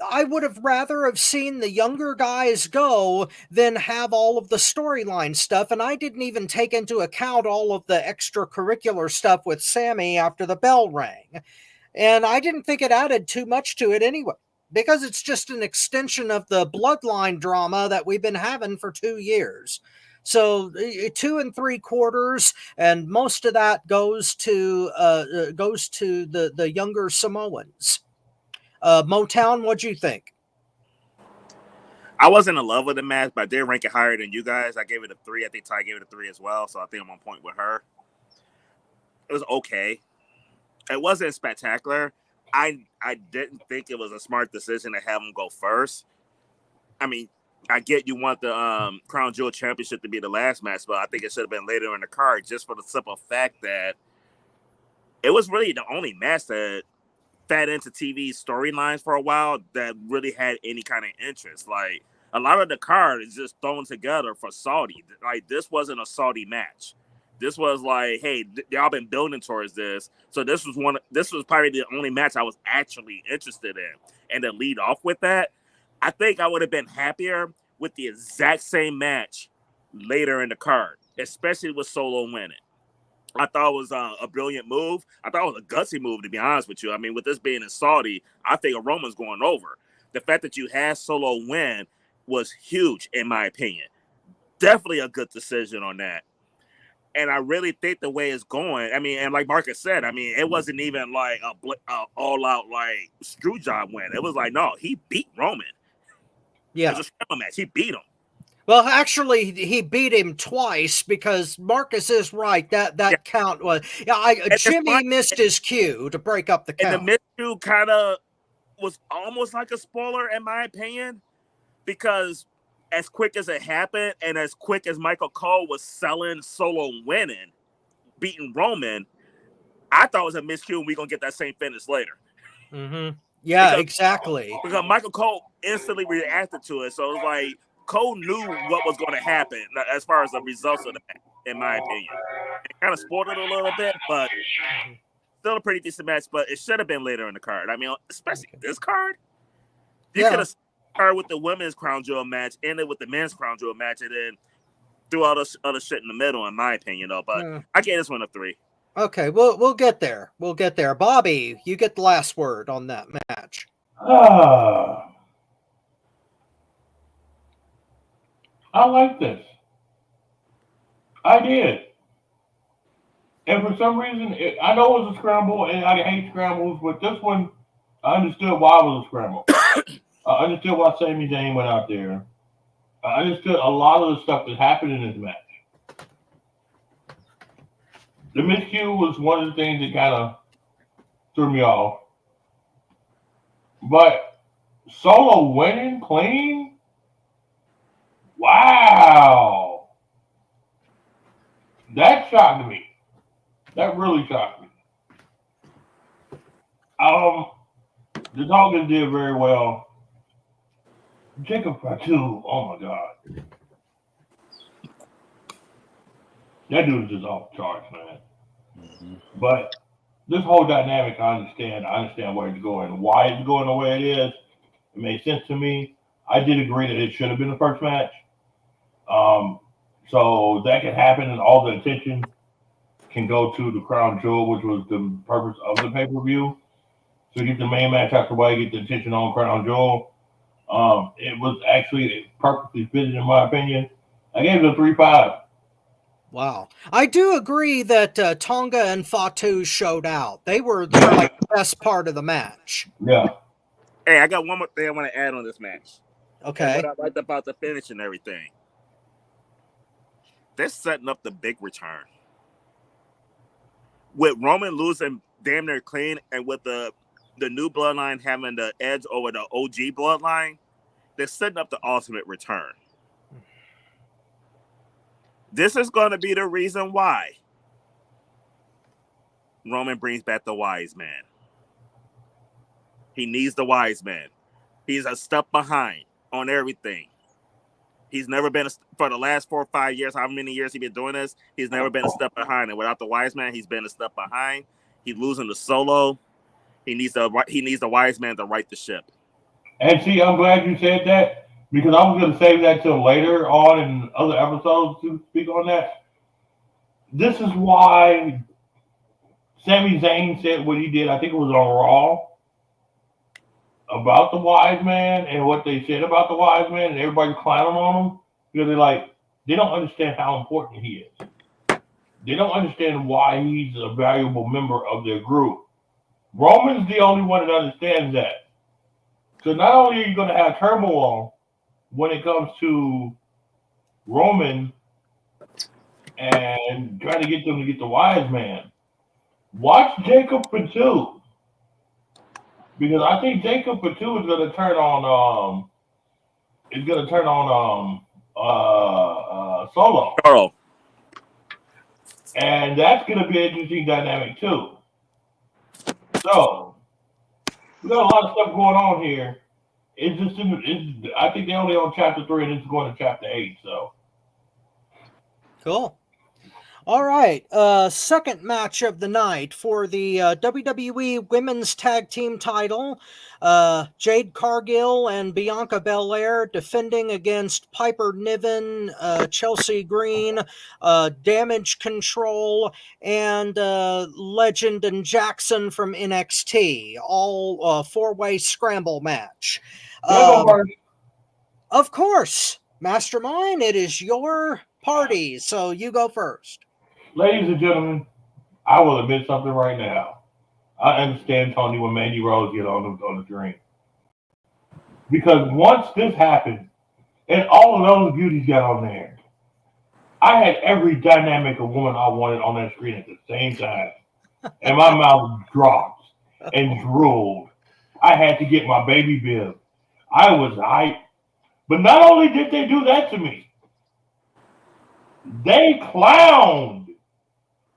S2: I would have rather have seen the younger guys go than have all of the storyline stuff. And I didn't even take into account all of the extracurricular stuff with Sammy after the bell rang. And I didn't think it added too much to it anyway, because it's just an extension of the bloodline drama that we've been having for 2 years. So 2 3/4, and most of that goes to the younger Samoans. Motown, what'd you think?
S4: I wasn't in love with the match, but I did rank it higher than you guys. I gave it a 3. I think Ty gave it a 3 as well, so I think I'm on point with her. It was okay. It wasn't spectacular. I didn't think it was a smart decision to have him go first. I mean, I get you want the Crown Jewel Championship to be the last match, but I think it should have been later in the card just for the simple fact that it was really the only match that fed into TV storylines for a while that really had any kind of interest. Like, a lot of the card is just thrown together for Saudi. Like, this wasn't a Saudi match. This was like, hey, y'all been building towards this. So this was probably the only match I was actually interested in. And to lead off with that, I think I would have been happier with the exact same match later in the card, especially with Solo winning. I thought it was a brilliant move. I thought it was a gutsy move, to be honest with you. I mean, with this being in Saudi, I think Roman's going over. The fact that you had Solo win was huge, in my opinion. Definitely a good decision on that. And I really think the way it's going, I mean, and like Marcus said, I mean, it wasn't even like a all-out like screw job win. It was like, no, he beat Roman.
S2: Yeah.
S4: It was a scramble match. He beat him.
S2: Well, actually, he beat him twice because Marcus is right. That count was Jimmy missed his cue to break up the count.
S4: And the miscue kind of was almost like a spoiler, in my opinion, because as quick as it happened and as quick as Michael Cole was selling Solo winning, beating Roman, I thought it was a miscue and we're going to get that same finish later.
S2: Mm-hmm. Yeah, exactly.
S4: Because Michael Cole instantly reacted to it. So it was like Cole knew what was going to happen as far as the results of the match, in my opinion. It kind of spoiled it a little bit, but still a pretty decent match, but it should have been later in the card. I mean, especially this card. You could have started with the women's Crown Jewel match, ended with the men's Crown Jewel match, and then threw all this other shit in the middle, in my opinion, though. But I gave this one a 3.
S2: Okay, we'll get there. We'll get there. Bobby, you get the last word on that match.
S6: I like this. I did. And for some reason, I know it was a scramble, and I hate scrambles, but this one, I understood why it was a scramble. I understood why Sami Zayn went out there. I understood a lot of the stuff that happened in this match. The miscue was one of the things that kind of threw me off. But Solo winning clean? Wow. That shocked me. That really shocked me. The Dawkins did very well. Jacob Fatu, oh my God. That dude is just off the charts, man. Mm-hmm. But this whole dynamic, I understand where it's going. Why it's going the way it is, it made sense to me. I did agree that it should have been the first match. So that can happen, and all the attention can go to the Crown Jewel, which was the purpose of the pay-per-view. So get the main match out the way, get the attention on Crown Jewel. It was actually perfectly fitted, in my opinion. I gave it a 3.5.
S2: Wow. I do agree that Tonga and Fatu showed out. They were the best part of the match.
S6: Yeah.
S4: Hey, I got one more thing I want to add on this match.
S2: Okay.
S4: And what I liked about the finish and everything. They're setting up the big return. With Roman losing damn near clean, and with the new bloodline having the edge over the OG bloodline, they're setting up the ultimate return. This is going to be the reason why Roman brings back the wise man. He needs the wise man. He's a step behind on everything. He's never been, for the last 4 or 5 years, how many years he's been doing this, he's never been a step behind. And without the wise man, he's been a step behind. He's losing the Solo. He needs the wise man to right the ship.
S6: And see, I'm glad you said that, because I was going to save that till later on in other episodes to speak on that. This is why Sami Zayn said what he did, I think it was on Raw, about the wise man and what they said about the wise man, and everybody's clowning on him because they don't understand how important he is. They don't understand why he's a valuable member of their group. Roman's the only one that understands that. So not only are you going to have turmoil when it comes to Roman and trying to get them to get the wise man, Watch Jacob for 2. Because I think Jacob for 2 is gonna turn on Solo.
S4: Carl.
S6: And that's gonna be an interesting dynamic too. So we got a lot of stuff going on here. It's just I think they're only on chapter 3 and it's going to chapter 8, so
S2: Cool. All right. Second match of the night for the WWE Women's Tag Team title. Jade Cargill and Bianca Belair defending against Piper Niven, Chelsea Green, Damage Control, and Legend and Jackson from NXT. All four-way scramble match. Of course, Mastermind, it is your party, so you go first.
S6: ladies and gentlemen, I will admit something right now. I understand, Tony, when Mandy Rose get on the dream. Because once this happened, and all of those beauties got on there, I had every dynamic of woman I wanted on that screen at the same time. And my mouth dropped and drooled. I had to get my baby bib. I was hyped. But not only did they do that to me, they clowned.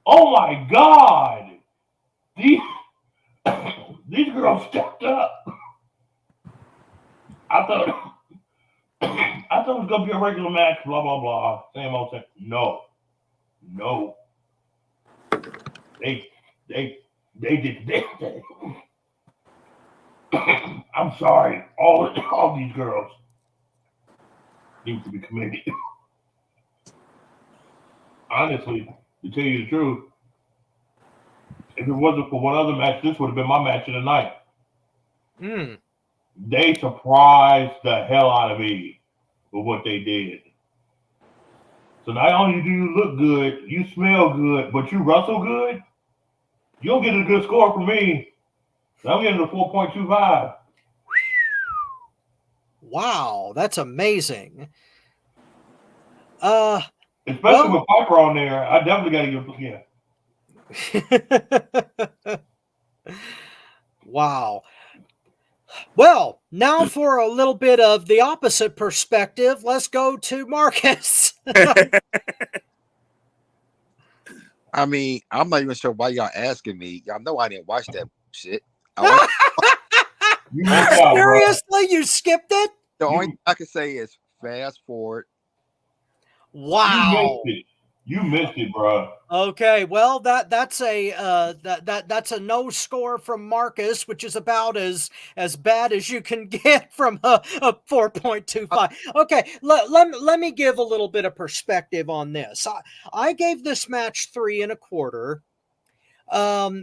S6: Oh my God. These girls stepped up. I thought it was gonna be a regular match, blah blah blah. Same old thing. No. They did their thing. I'm sorry. All these girls need to be commended. Honestly, to tell you the truth, if it wasn't for one other match, this would have been my match of the night. They surprised the hell out of me with what they did. So not only do you look good, you smell good, but you wrestle good, you'll get a good score from me. I'm getting a 4.25.
S2: Wow, that's amazing.
S6: Especially with Piper on there, I definitely got to give
S2: Wow. Well, now for a little bit of the opposite perspective, let's go to Marcus.
S7: I mean, I'm not even sure why y'all asking me. Y'all know I didn't watch that shit.
S2: Seriously, you skipped it?
S7: The only thing I can say is fast forward.
S2: Wow.
S6: You missed it, bro.
S2: Okay, well that's a that's a no score from Marcus, which is about as bad as you can get from a 4.25. Okay, let me give a little bit of perspective on this. I gave this match 3 1/4.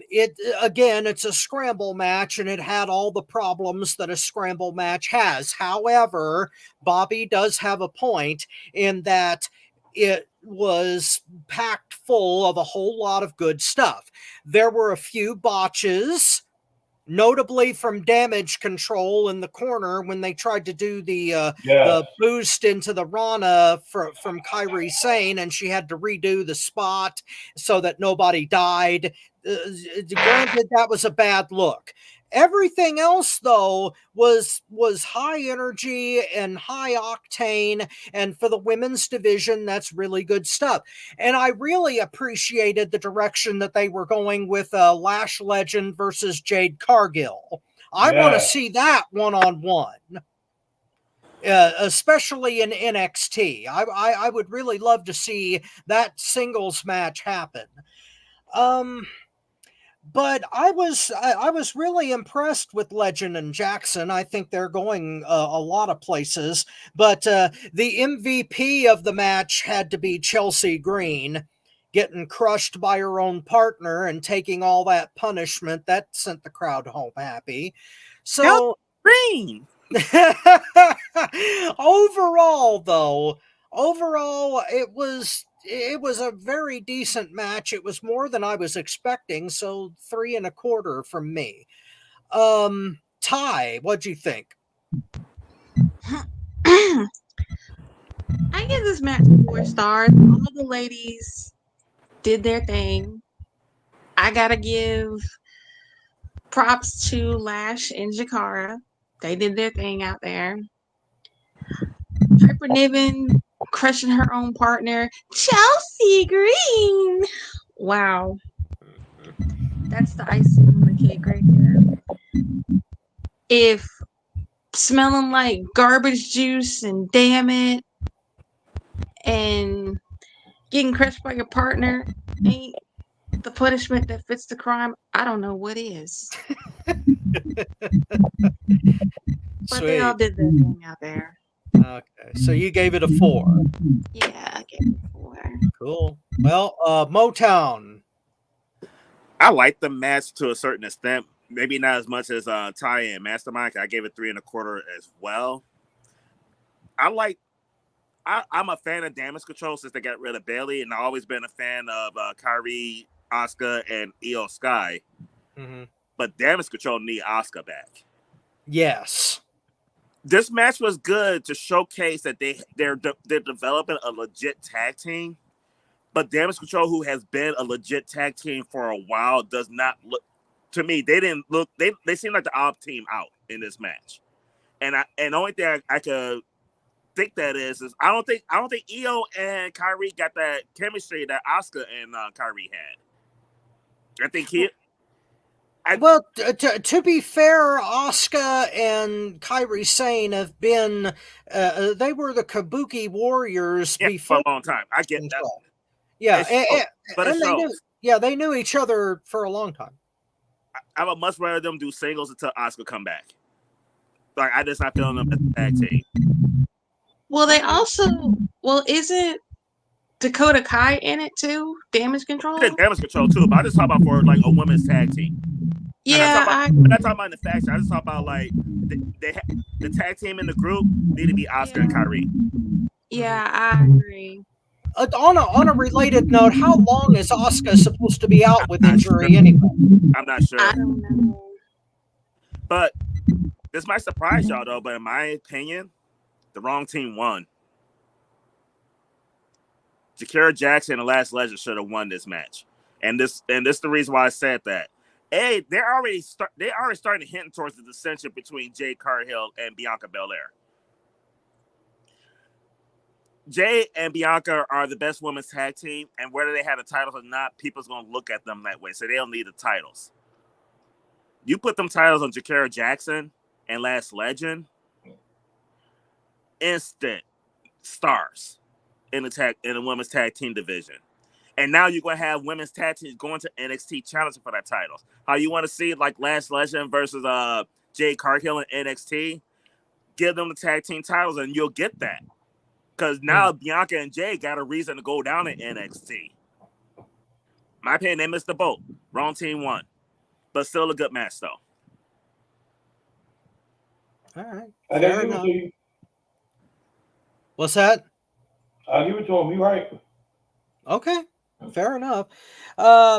S2: It's a scramble match and it had all the problems that a scramble match has. However, Bobby does have a point in that it was packed full of a whole lot of good stuff. There were a few botches, notably from Damage Control in the corner when they tried to do the boost into the Rana from Kairi Sane, and she had to redo the spot so that nobody died. Granted, that was a bad look. Everything else, though, was high energy and high octane, and for the women's division, that's really good stuff. And I really appreciated the direction that they were going with Lash Legend versus Jade Cargill. I want to see that one-on-one, especially in NXT. I would really love to see that singles match happen. But I was really impressed with Legend and Jackson. I think they're going a lot of places. But the MVP of the match had to be Chelsea Green, getting crushed by her own partner and taking all that punishment. That sent the crowd home happy. So
S4: Green.
S2: overall, it was a very decent match. It was more than I was expecting, so 3 1/4 from me. Ty, what'd you think?
S5: I give this match 4 stars. All the ladies did their thing. I gotta give props to Lash and Jakara. They did their thing out there. Piper Niven crushing her own partner, Chelsea Green. Wow. That's the icing on the cake right there. If smelling like garbage juice and damn it and getting crushed by your partner ain't the punishment that fits the crime, I don't know what is. But they all
S2: Sweet.
S5: did their thing out there.
S2: Okay, so you gave it a 4.
S5: Yeah, I gave it 4.
S2: Cool. Well, Motown.
S4: I like the match to a certain extent. Maybe not as much as Ty and Mastermind. I gave it 3.25 as well. I'm a fan of Damage Control since they got rid of Bailey, and I've always been a fan of Kyrie, Asuka, and Io Sky.
S2: Mm-hmm.
S4: But Damage Control need Asuka back.
S2: Yes.
S4: This match was good to showcase that they're developing a legit tag team. But Damage Control, who has been a legit tag team for a while, does not look. To me, they didn't look. They seem like the odd team out in this match. And the only thing I could think that is I don't think Io and Kyrie got that chemistry that Asuka and Kyrie had. I think
S2: Well, to be fair, Asuka and Kairi Sane have been, they were the Kabuki Warriors before.
S4: for a long time. I get that.
S2: Yeah,
S4: But it shows.
S2: They knew each other for a long time.
S4: I would much rather them do singles until Asuka come back. Like, I just not feeling them as a tag team.
S5: Well, isn't Dakota Kai in it too? Damage Control?
S4: It's Damage Control too, but I just talk about for like a women's tag team.
S5: Yeah,
S4: I'm not talking about in the faction. I just talk about like the tag team in the group need to be Asuka and Kyrie.
S5: Yeah, I agree.
S2: On a related note, how long is Asuka supposed to be out with injury anyway?
S4: I'm not sure.
S5: I don't know.
S4: But this might surprise y'all though, but in my opinion, the wrong team won. Jakara Jackson and Last Legend should have won this match. And this is the reason why I said that. They're already starting to hint towards the dissension between Jay Cargill and Bianca Belair. Jay and Bianca are the best women's tag team, and whether they have the titles or not, people's going to look at them that way, so they don't need the titles. You put them titles on Jakara Jackson and Last Legend, instant stars in the women's tag team division. And now you're going to have women's tag teams going to NXT challenging for that titles. How you want to see like Last Legend versus Jay Cargill in NXT? Give them the tag team titles, and you'll get that. Because now Bianca and Jay got a reason to go down in NXT. My opinion, they missed the boat. Wrong team won. But still a good match, though.
S2: All right.
S6: I
S2: Fair
S6: give it
S2: enough.
S6: to you.
S2: What's that?
S6: I'll give it to him. You're right.
S2: Okay. Fair enough.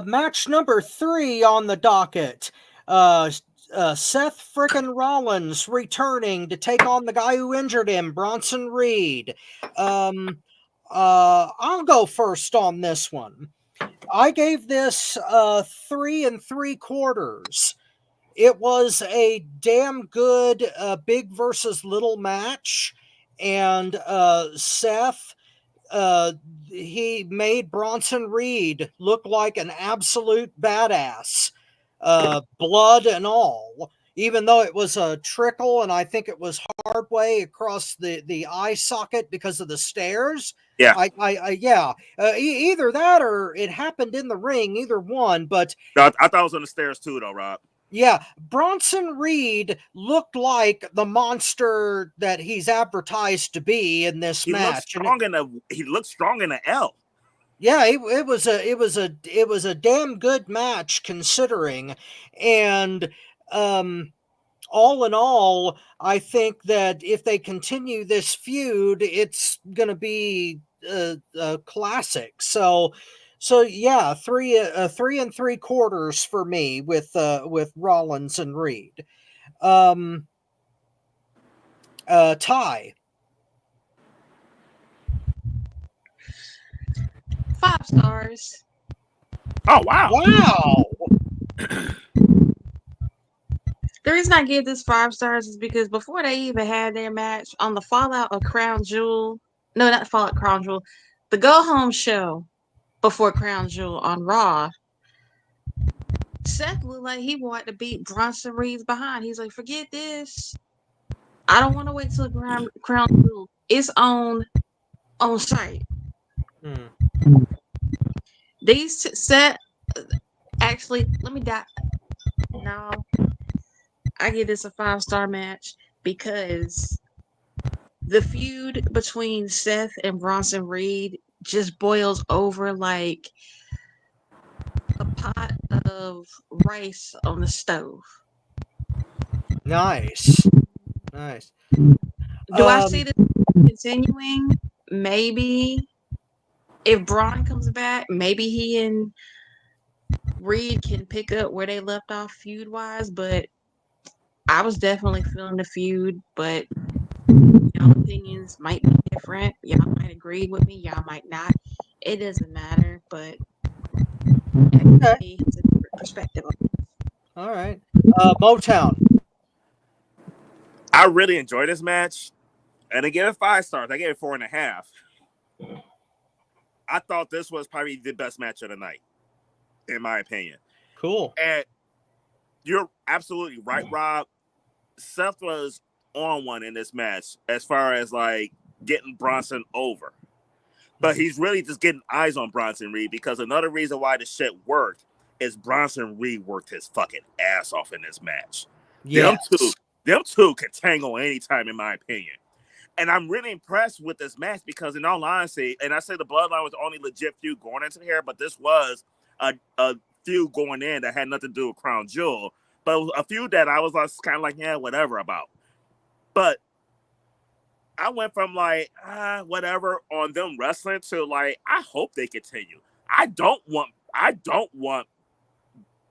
S2: Match number 3 on the docket. Seth frickin' Rollins returning to take on the guy who injured him, Bronson Reed. I'll go first on this one. I gave this 3 3/4. It was a damn good big versus little match, and Seth, he made Bronson Reed look like an absolute badass. Blood and all, even though it was a trickle, and I think it was hard way across the eye socket because of the stairs.
S4: Yeah.
S2: Either that or it happened in the ring, either one. But
S4: I thought it was on the stairs too, though, Rob.
S2: Yeah, Bronson Reed looked like the monster that he's advertised to be in this match.
S4: He looked strong in the L.
S2: Yeah, it was a damn good match considering, and all in all, I think that if they continue this feud, it's gonna be a classic. So yeah, 3 3/4 for me with Rollins and Reed. Ty.
S5: 5 stars.
S4: Oh wow!
S2: Wow.
S5: The reason I give this 5 stars is because before they even had their match on the Fallout of Crown Jewel, no, not Fallout Crown Jewel, the Go Home show before Crown Jewel on Raw, Seth looked like he wanted to beat Bronson Reed's behind. He's like, forget this. I don't want to wait till Crown Jewel. It's on site. These set actually, let me die. No, I give this a 5-star match because the feud between Seth and Bronson Reed just boils over like a pot of rice on the stove.
S2: Nice.
S5: Do I see this continuing? Maybe. If Braun comes back, maybe he and Reed can pick up where they left off feud-wise, but I was definitely feeling the feud, but y'all opinions might be different. Y'all might agree with me, y'all might not. It doesn't matter, but everybody has a different perspective on it.
S2: All right. Motown.
S4: I really enjoyed this match, and I gave it 5 stars. I gave it 4.5. I thought this was probably the best match of the night, in my opinion.
S2: Cool.
S4: And you're absolutely right, Rob. Seth was on one in this match as far as like getting Bronson over. But he's really just getting eyes on Bronson Reed because another reason why this shit worked is Bronson Reed worked his fucking ass off in this match.
S2: Yes.
S4: Them two can tangle anytime, in my opinion. And I'm really impressed with this match because, in all honesty, and I say the Bloodline was the only legit feud going into here, but this was a feud going in that had nothing to do with Crown Jewel. But it was a feud that I was kind of like, yeah, whatever about. But I went from like, whatever on them wrestling to like, I hope they continue. I don't want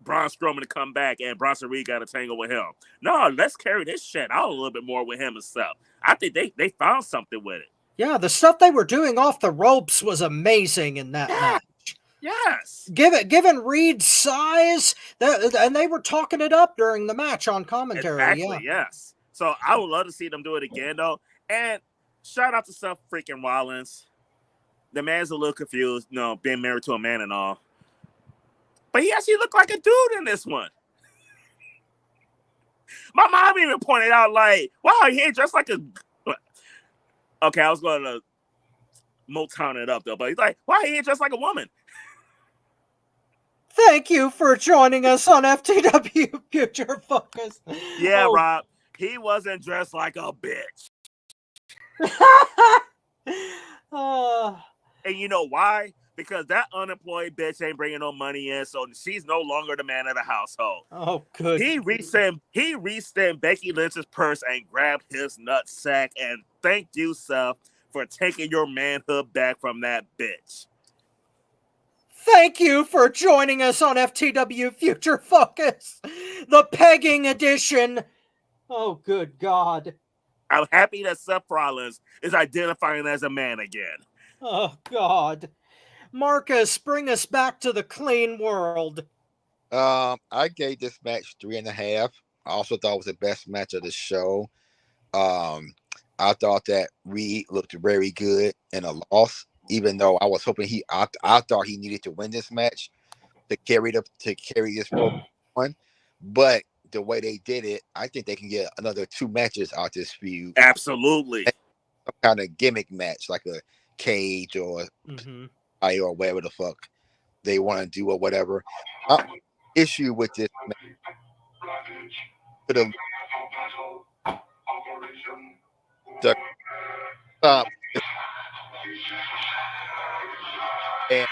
S4: Braun Strowman to come back and Bronson Reed got to tangle with him. No, let's carry this shit out a little bit more with him himself. I think they found something with it.
S2: Yeah, the stuff they were doing off the ropes was amazing in that match.
S4: Yes.
S2: Given Reed's size, and they were talking it up during the match on commentary.
S4: Exactly,
S2: yeah.
S4: yes. So I would love to see them do it again, though. And shout out to Seth freaking Rollins. The man's a little confused, being married to a man and all. But he actually looked like a dude in this one. My mom even pointed out, like, wow, he ain't dressed like a... Okay, I was going to Motown it up, though. But he's like, wow, he ain't dressed like a woman.
S2: Thank you for joining us on FTW Future Focus.
S4: Yeah, Rob. He wasn't dressed like a bitch. And you know why? Because that unemployed bitch ain't bringing no money in, so she's no longer the man of the household.
S2: Oh, good.
S4: He reached in Becky Lynch's purse and grabbed his nutsack, and thank you, Seth, for taking your manhood back from that bitch.
S2: Thank you for joining us on FTW Future Focus, the pegging edition. Oh, good God.
S4: I'm happy that Seth Rollins is identifying as a man again.
S2: Oh, God. Marcus, bring us back to the clean world.
S7: I gave this match 3.5. I also thought it was the best match of the show. I thought that Reed looked very good in a loss, even though I was hoping I thought he needed to win this match to carry this one. But the way they did it, I think they can get another 2 matches out this feud.
S4: Absolutely.
S7: Some kind of gimmick match, like a cage or or whatever the fuck they want to do or whatever. Issue with this match, and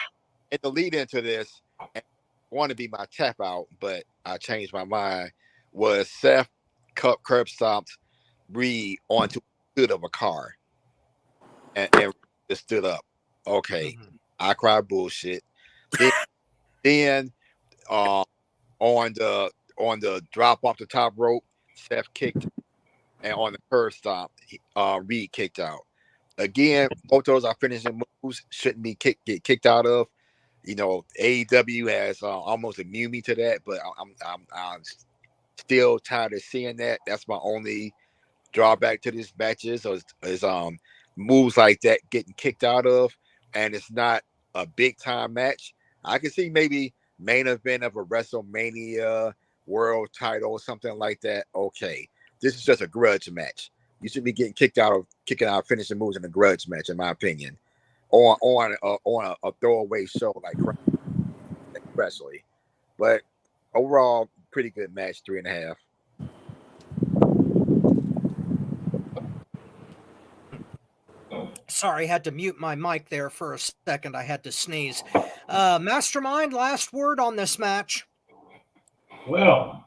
S7: the lead into this, and want to be my tap out, but I changed my mind, was Seth curb stomped Reed onto the hood of a car and just stood up. Okay. I cried bullshit. Then on the drop off the top rope, Seth kicked, and on the curb stomp, Reed kicked out. Again, both those are finishing moves, shouldn't be get kicked out of. AEW has almost immune me to that, but I'm still tired of seeing that. That's my only drawback to this matches is moves like that getting kicked out of, and it's not a big time match. I can see maybe main event of a WrestleMania world title or something like that. Okay, this is just a grudge match. You should be kicking out finishing moves in a grudge match, in my opinion, on a throwaway show like especially. But overall, pretty good match, 3.5.
S2: Sorry, had to mute my mic there for a second. I had to sneeze. Mastermind, last word on this match.
S6: Well,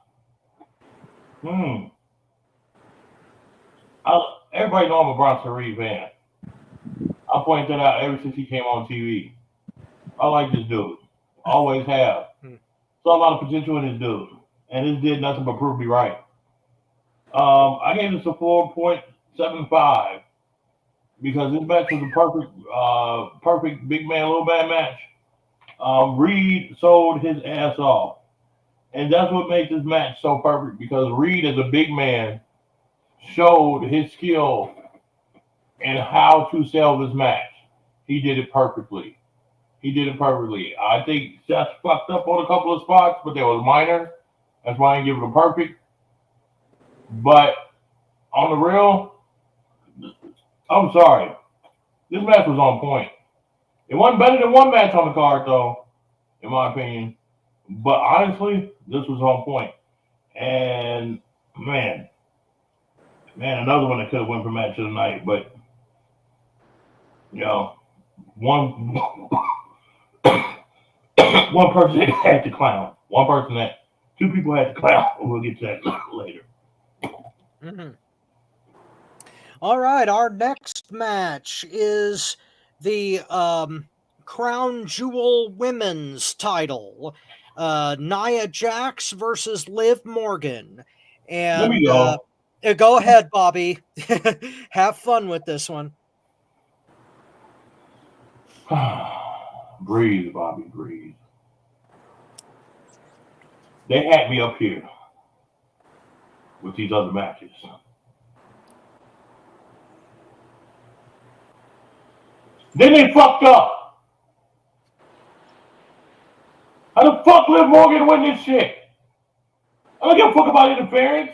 S6: everybody know I'm a Bronson Reed fan. I pointed that out ever since he came on TV. I like this dude. Always have. Saw a lot of potential in this dude. And this did nothing but prove me right. I gave this a 4.75 because this match was a perfect big man, little man match. Reed sold his ass off. And that's what makes this match so perfect because Reed, as a big man, showed his skill and how to sell this match. He did it perfectly. I think Seth fucked up on a couple of spots, but they was minor. That's why I didn't give it a perfect. But on the real, I'm sorry. This match was on point. It wasn't better than one match on the card, though, in my opinion. But honestly, this was on point. And, man, another one that could have went for match of the night. But, one person had to clown. Two people had to clown. We'll get to that later.
S2: Mm-hmm. All right, our next match is the Crown Jewel Women's title. Nia Jax versus Liv Morgan. And
S6: Let me go.
S2: Go ahead, Bobby. Have fun with this one.
S6: Breathe, Bobby, breathe. They had me up here with these other matches. Then they fucked up. How the fuck Liv Morgan win this shit? I don't give a fuck about interference.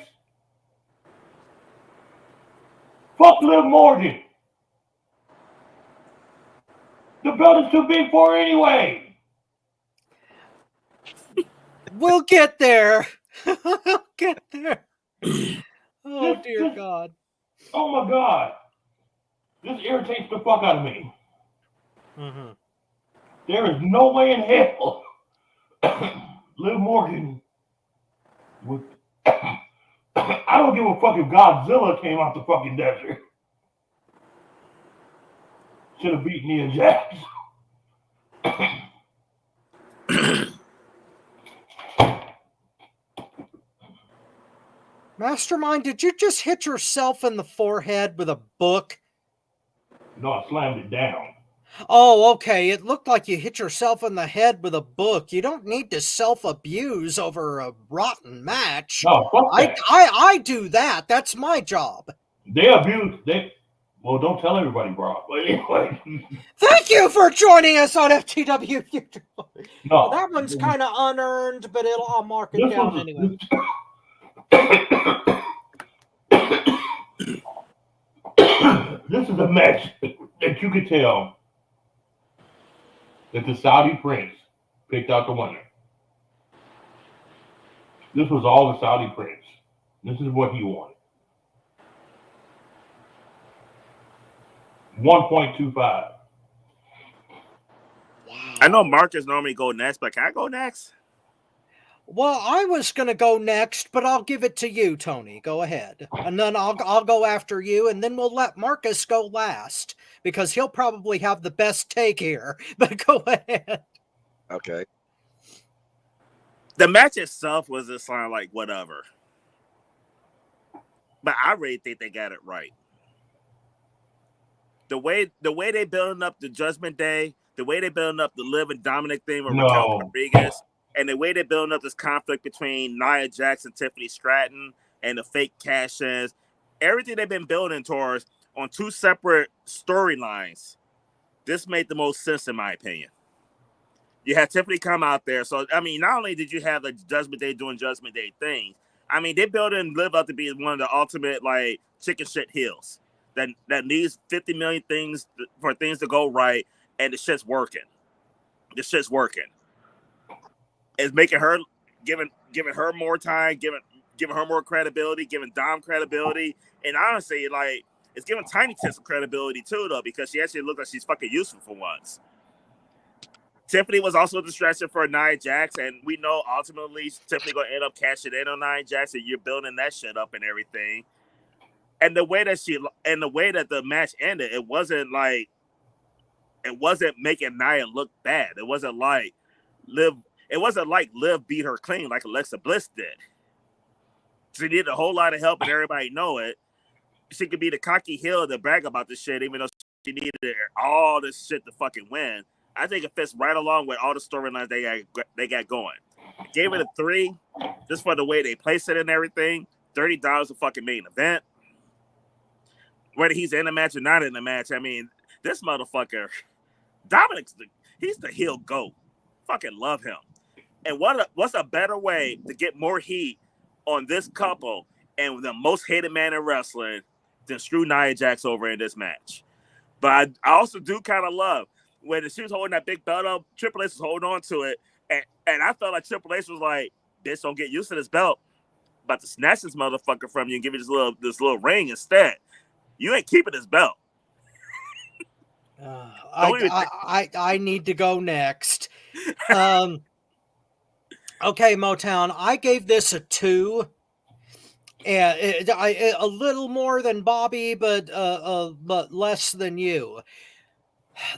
S6: Fuck Liv Morgan. The belt is too big for her anyway.
S2: We'll get there. We'll get there. Oh, dear God.
S6: Oh, my God. This irritates the fuck out of me.
S2: Mm-hmm.
S6: There is no way in hell Liv Morgan would... I don't give a fuck if Godzilla came out the fucking desert. Should have beaten Nia Jax.
S2: Mastermind, did you just hit yourself in the forehead with a book?
S6: No, I slammed it down.
S2: Oh, okay. It looked like you hit yourself in the head with a book. You don't need to self-abuse over a rotten match.
S6: No, fuck that.
S2: I do that. That's my job.
S6: They abuse. Well, don't tell everybody, bro. But anyway.
S2: Thank you for joining us on FTW Future.
S6: No,
S2: that one's kind of unearned, but I'll mark it down anyway.
S6: This is a match that you could tell that the Saudi prince picked out the winner. This was all the Saudi prince. This is what he wanted. 1.25.
S4: Wow. I know Marcus normally go next, but can I go next?
S2: Well, I was going to go next, but I'll give it to you, Tony. Go ahead. And then I'll go after you, and then we'll let Marcus go last, because he'll probably have the best take here. But go ahead.
S7: Okay.
S4: The match itself was just like whatever. But I really think they got it right. The way they building up the Judgment Day, the way they're building up the Liv and Dominic thing with
S6: No.
S4: Raquel Rodriguez, and the way they're building up this conflict between Nia Jax and Tiffany Stratton and the fake cash-ins, everything they've been building towards on two separate storylines, this made the most sense in my opinion. You had Tiffany come out there. So, I mean, not only did you have the Judgment Day doing Judgment Day things, I mean, they're building Liv up to be one of the ultimate, like, chicken shit heels that needs 50 million things for things to go right, and the shit's working. The shit's working. It's making her, giving her more time, giving her more credibility, giving Dom credibility, and honestly, like, it's giving Tiny Tits some credibility, too, though, because she actually looks like she's fucking useful for once. Tiffany was also a distraction for Nia Jax, and we know ultimately Tiffany gonna end up cashing in on Nia Jax, and you're building that shit up and everything. And the way that the match ended, it wasn't making Nia look bad. It wasn't like Liv beat her clean like Alexa Bliss did. She needed a whole lot of help, and everybody know it. She could be the cocky heel to brag about this shit, even though she needed all this shit to fucking win. I think it fits right along with all the storylines they got going. I gave it a 3, just for the way they placed it and everything. $30 a fucking main event. Whether he's in the match or not in the match, I mean, this motherfucker, Dominic's he's the heel GOAT. Fucking love him. And what's a better way to get more heat on this couple and the most hated man in wrestling than screw Nia Jax over in this match? But I also do kind of love when she was holding that big belt up, Triple H was holding on to it, and I felt like Triple H was like, "Bitch, don't get used to this belt. About to snatch this motherfucker from you and give you this little ring instead. You ain't keeping this belt."
S2: I need to go next. Okay, Motown, I gave this a 2. And a little more than Bobby, but less than you.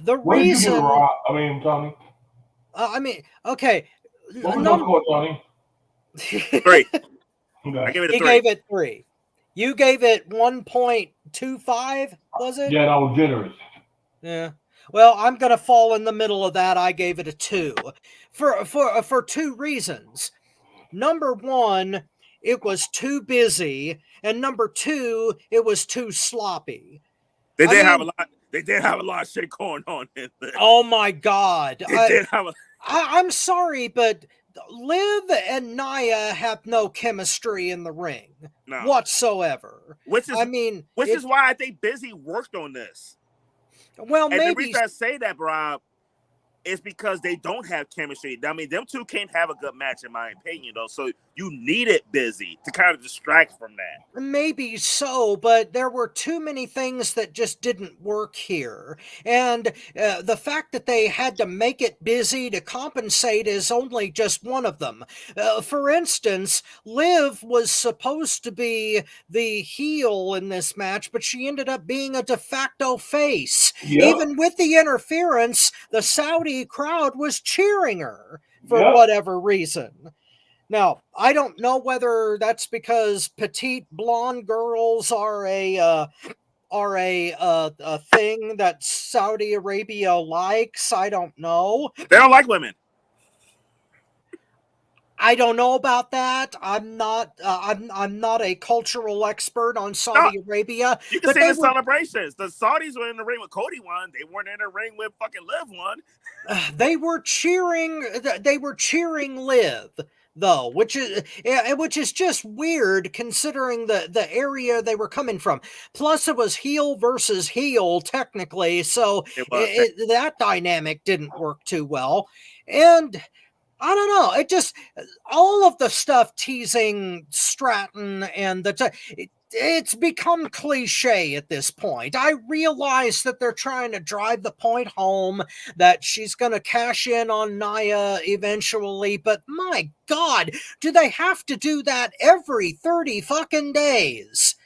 S2: The
S6: What
S2: reason,
S6: did you give Rob? Tony.
S2: Okay.
S6: What was your score, Tony?
S4: 3.
S6: Okay.
S4: I gave it a 3.
S2: He gave it 3. You gave it 1.25, was it?
S6: Yeah, that was generous.
S2: Yeah. Well, I'm gonna fall in the middle of that. I gave it a 2, for 2 reasons. Number 1, it was too busy, and number 2, it was too sloppy.
S4: They did have a lot of shit going on in there.
S2: Oh my God!
S4: Did have
S2: I'm sorry, but Liv and Nia have no chemistry in the ring whatsoever.
S4: Which is why I think Busy worked on this.
S2: Well,
S4: and
S2: maybe
S4: the reason I say that, Rob, is because they don't have chemistry. I mean, them two can't have a good match, in my opinion, though. So you needed Busy to kind of distract from that.
S2: Maybe so, but there were too many things that just didn't work here. And the fact that they had to make it Busy to compensate is only just one of them. For instance, Liv was supposed to be the heel in this match, but she ended up being a de facto face.
S6: Yep.
S2: Even with the interference, the Saudi crowd was cheering her for whatever reason. Now, I don't know whether that's because petite blonde girls are a thing that Saudi Arabia likes. I don't know.
S4: They don't like women.
S2: I don't know about that. I'm not a cultural expert on Saudi Arabia.
S4: You can see the celebrations. The Saudis were in the ring with Cody one. They weren't in the ring with fucking Liv one.
S2: They were cheering Liv, though, which is just weird considering the area they were coming from. Plus, it was heel versus heel technically, so that dynamic didn't work too well. And I don't know. It just, all of the stuff teasing Stratton and it's become cliche at this point. I realize that they're trying to drive the point home that she's going to cash in on Nia eventually, but my God, do they have to do that every 30 fucking days?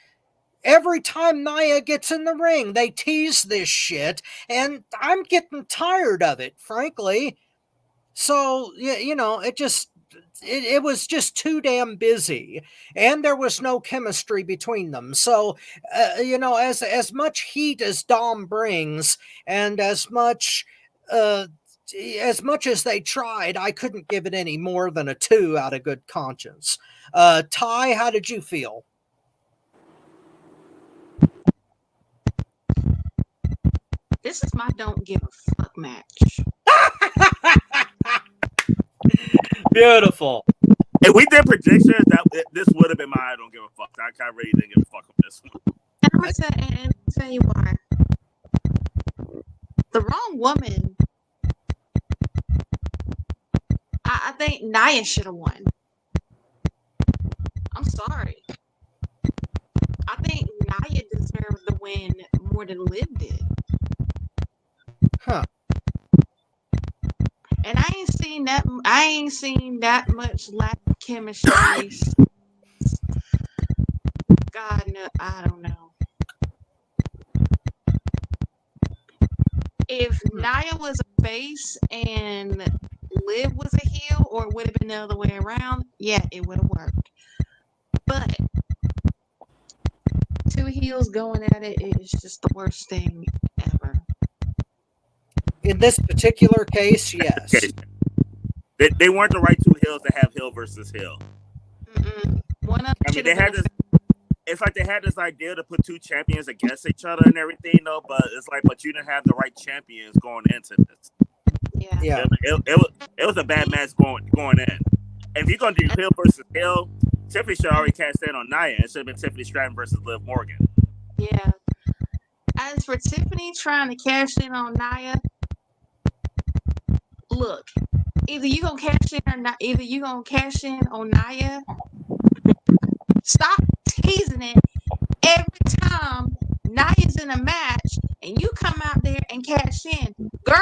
S2: Every time Nia gets in the ring, they tease this shit, and I'm getting tired of it, frankly. So, you know, it was just too damn busy, and there was no chemistry between them. So, you know, as much heat as Dom brings, and as much as much as they tried, I couldn't give it any more than a 2 out of good conscience. Ty, how did you feel?
S5: This is my don't give a fuck match.
S2: Beautiful.
S4: If we did predictions, this would have been my I don't give a fuck. I really didn't give a fuck on this one.
S5: And I'm gonna tell you why. The wrong woman. I think Nia should have won. I'm sorry. I think Nia deserved the win more than Liv did.
S2: Huh.
S5: And I ain't seen that much lack of chemistry. God no, I don't know. If Nia was a face and Liv was a heel, or it would have been the other way around, yeah, it would have worked. But 2 heels going at it is just the worst thing ever.
S2: In this particular case, yes.
S4: Okay. They weren't the right 2 heels to have heel versus heel.
S5: One of
S4: I mean, they had this. It's like they had this idea to put 2 champions against each other and everything, though. But it's like, but you didn't have the right champions going into this.
S5: Yeah.
S4: It was a bad match going in. If you're gonna do heel versus heel, Tiffany should already cast in on Nia. It should have been Tiffany Stratton versus Liv Morgan.
S5: Yeah. As for Tiffany trying to cash in on Nia, look, either you gonna cash in or not. Either you gonna cash in on Nia. Stop teasing it every time Nia's in a match and you come out there and cash in, girl.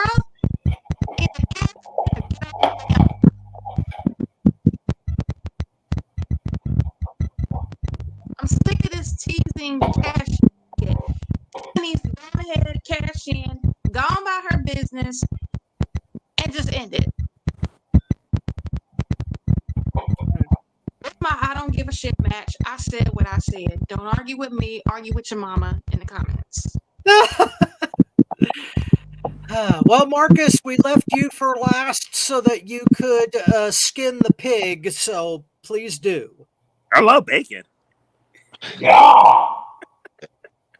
S5: I'm sick of this teasing cash. Tiffany's gone ahead, cash in, gone by her business, and just end it. That's my I don't give a shit match. I said what I said. Don't argue with me. Argue with your mama in the comments.
S2: Well, Marcus, we left you for last so that you could skin the pig, so please do.
S4: I love bacon.
S6: Yeah.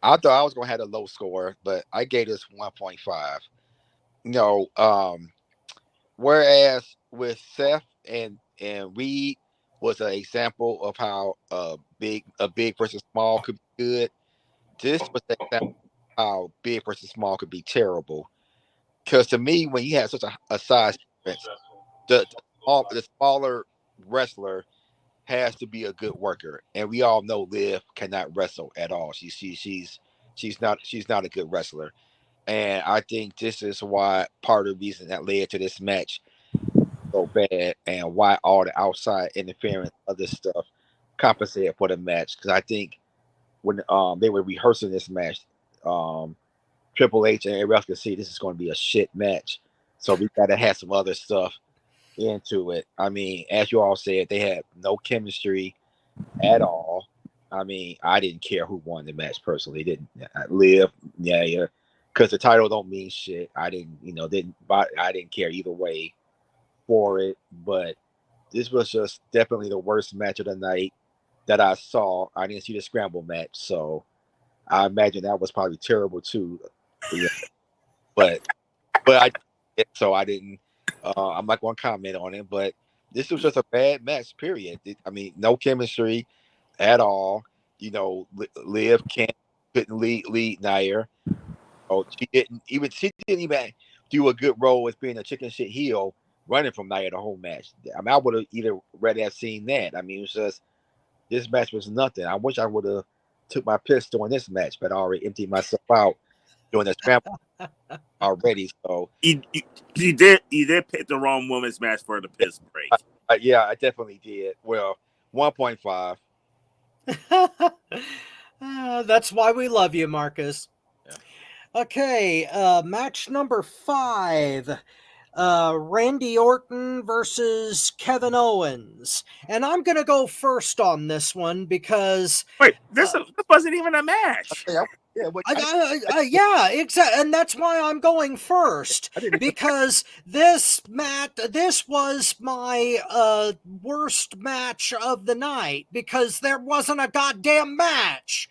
S7: I thought I was gonna have a low score, but I gave this 1.5. Whereas with Seth and Reed was an example of how a big versus small could be good. This was an example of how big versus small could be terrible. Because to me, when you have such a size difference, the smaller wrestler has to be a good worker, and we all know Liv cannot wrestle at all. She's not a good wrestler, and I think this is why part of the reason that led to this match so bad, and why all the outside interference, other stuff, compensated for the match. Because I think when they were rehearsing this match, Triple H and everybody else could see this is going to be a shit match, so we got to have some other stuff into it. I mean, as you all said, they had no chemistry at all. I mean, I didn't care who won the match personally. Didn't Liv, yeah, because the title don't mean shit. I didn't care either way for it. But this was just definitely the worst match of the night that I saw. I didn't see the scramble match, so I imagine that was probably terrible too. Yeah. But I didn't. I'm not going to comment on it, but this was just a bad match. Period. I mean, no chemistry at all. Liv couldn't lead Nia. Oh, she didn't even do a good role as being a chicken shit heel running from Nia the whole match. I mean, I would have either rather have seen that. I mean, it was just this match was nothing. I wish I would have took my piss during this match, but I already emptied myself out during the scramble already. So
S4: You did pick the wrong women's match for the piss break.
S7: yeah, I definitely did. Well, 1.5.
S2: That's why we love you, Marcus.
S7: Yeah.
S2: Okay, match number 5. Randy Orton versus Kevin Owens. And I'm going to go first on this one because...
S4: Wait, this wasn't even a match.
S2: Yeah, exactly, and that's why I'm going first, because this was my worst match of the night, because there wasn't a goddamn match.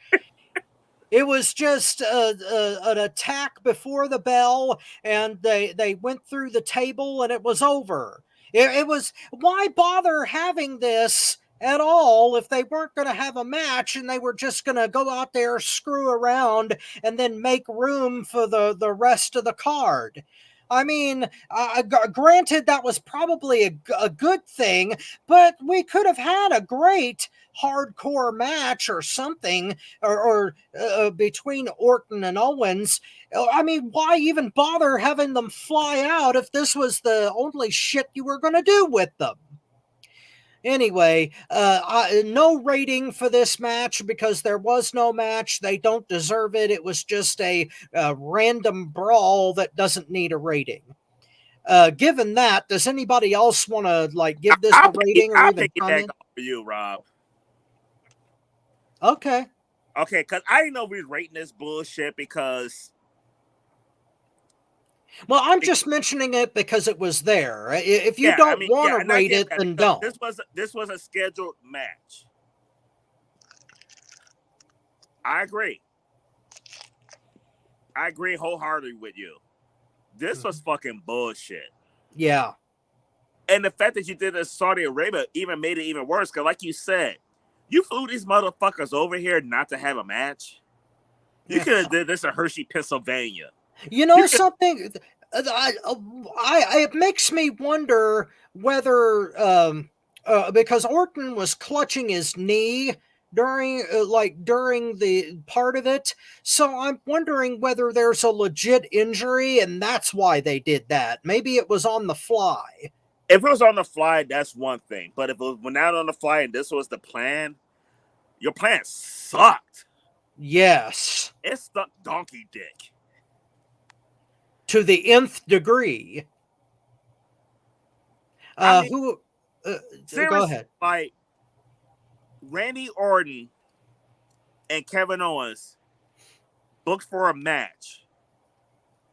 S2: It was just an attack before the bell, and they went through the table, and it was over. It was, why bother having this at all if they weren't going to have a match and they were just going to go out there, screw around, and then make room for the rest of the card? I mean, granted, that was probably a good thing, but we could have had a great hardcore match or something, or between Orton and Owens. I mean, why even bother having them fly out if this was the only shit you were going to do with them? Anyway, no rating for this match because there was no match. They don't deserve it. It was just a random brawl that doesn't need a rating. Given that, does anybody else want to give this a rating or even comment?
S4: For you, Rob.
S2: Okay,
S4: because I didn't know we were rating this bullshit because...
S2: Well, I'm just mentioning it because it was there. If you don't want to rate it, then don't.
S4: This was a scheduled match. I agree wholeheartedly with you. This was fucking bullshit.
S2: Yeah.
S4: And the fact that you did this Saudi Arabia even made it even worse. Because like you said, you flew these motherfuckers over here not to have a match. You could have did this in Hershey, Pennsylvania.
S2: You know something? It makes me wonder whether, because Orton was clutching his knee during the part of it, so I'm wondering whether there's a legit injury and that's why they did that. Maybe it was on the fly.
S4: If it was on the fly, that's one thing. But if it was not on the fly and this was the plan, your plan sucked.
S2: Yes.
S4: It stuck donkey dick.
S2: To the nth degree. Seriously, go ahead.
S4: Like, Randy Orton and Kevin Owens booked for a match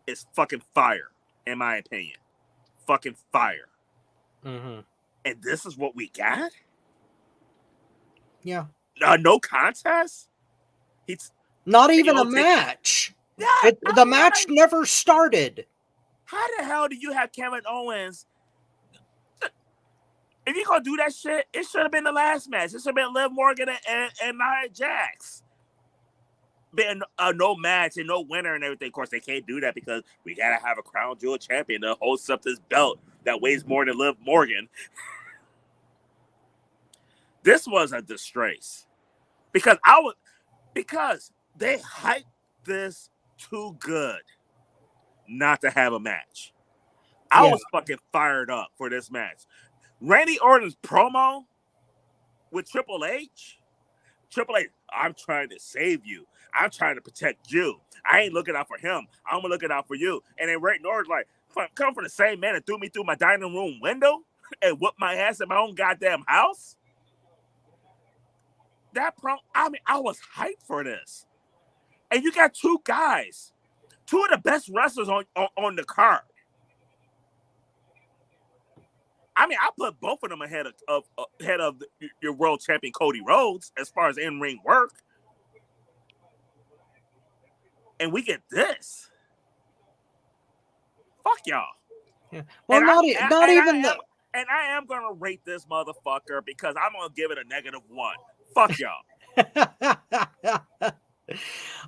S4: is fucking fire, in my opinion. Fucking fire.
S2: Mm-hmm.
S4: And this is what we got?
S2: Yeah.
S4: No contest? It's
S2: not even a match.
S4: Yeah,
S2: the match never started.
S4: How the hell do you have Kevin Owens? If you're going to do that shit, it should have been the last match. It should have been Liv Morgan and Nia Jax. Been no match and no winner and everything. Of course, they can't do that because we got to have a crown jewel champion to hold up this belt that weighs more than Liv Morgan. This was a disgrace. Because they hyped this too good not to have a match. I was fucking fired up for this match. Randy Orton's promo with Triple H, I'm trying to save you. I'm trying to protect you. I ain't looking out for him. I'm looking out for you. And then Randy Orton's like, come from the same man that threw me through my dining room window and whooped my ass in my own goddamn house. I was hyped for this. And you got two guys, two of the best wrestlers on the card. I mean, I put both of them ahead of your world champion Cody Rhodes as far as in-ring work. And we get this. Fuck y'all.
S2: Yeah. Well,
S4: and I am going to rate this motherfucker because I'm going to give it a -1. Fuck y'all.